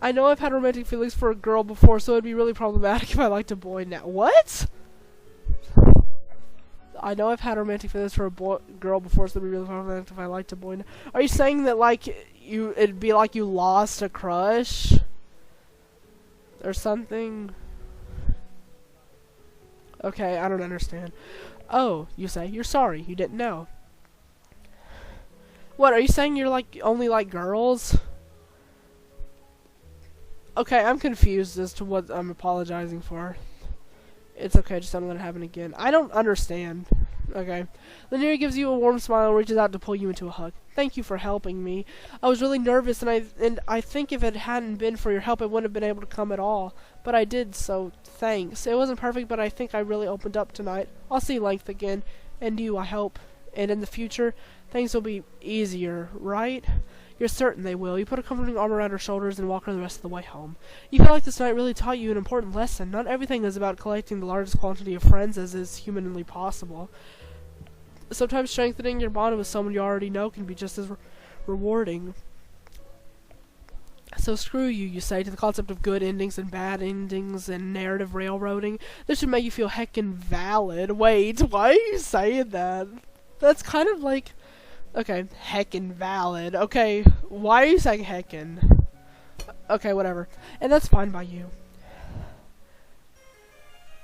I know I've had romantic feelings for a girl before, so it'd be really problematic if I liked a boy now. What? I know I've had romantic feelings for a girl before, so it'd be really problematic if I liked a boy now. Are you saying that, like, it'd be like you lost a crush? Or something? Okay, I don't understand. Oh, you say you're sorry, you didn't know. What, are you saying you're like only like girls? Okay, I'm confused as to what I'm apologizing for. It's okay, just don't let it happen again. I don't understand. Okay. Laneria gives you a warm smile and reaches out to pull you into a hug. Thank you for helping me. I was really nervous, and I think if it hadn't been for your help, I wouldn't have been able to come at all. But I did, so thanks. It wasn't perfect, but I think I really opened up tonight. I'll see Lanque again, and you, I hope. And in the future, things will be easier, right? You're certain they will. You put a comforting arm around her shoulders and walk her the rest of the way home. You feel like this night really taught you an important lesson. Not everything is about collecting the largest quantity of friends as is humanly possible. Sometimes strengthening your bond with someone you already know can be just as rewarding. So screw you, you say, to the concept of good endings and bad endings and narrative railroading. This should make you feel heckin' valid. Wait, why are you saying that? That's kind of like... Okay, heckin' valid. Okay, why are you saying heckin'? Okay, whatever. And that's fine by you.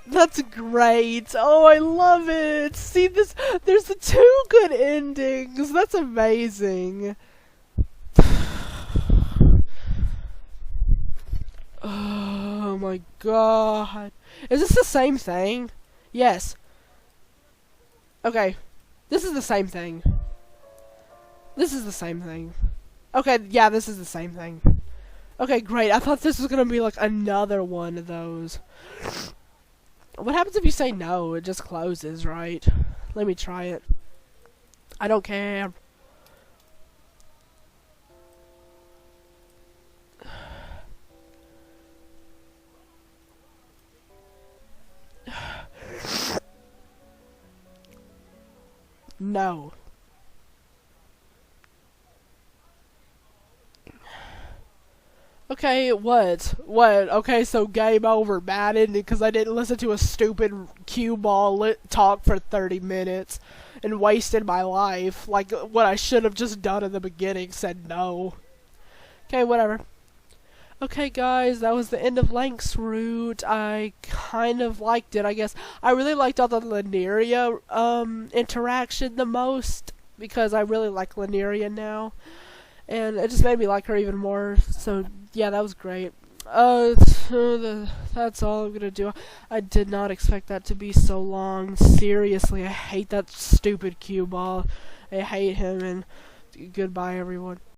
That's great. Oh, I love it. See, there's the two good endings. That's amazing. Oh my god. Is this the same thing? Yes. Okay. This is the same thing. This is the same thing. Okay, yeah, this is the same thing. Okay, great. I thought this was gonna be like another one of those. What happens if you say no? It just closes, right? Let me try it. I don't care. No. Okay, what? What? Okay, so game over, Madden, because I didn't listen to a stupid cue ball talk for 30 minutes and wasted my life. Like, what I should have just done in the beginning, said no. Okay, whatever. Okay, guys, that was the end of Lanque's route. I kind of liked it, I guess. I really liked all the Linearia interaction the most, because I really like Linearia now. And it just made me like her even more. So yeah, that was great. That's all I'm gonna do. I did not expect that to be so long. Seriously, I hate that stupid cue ball. I hate him. And goodbye, everyone.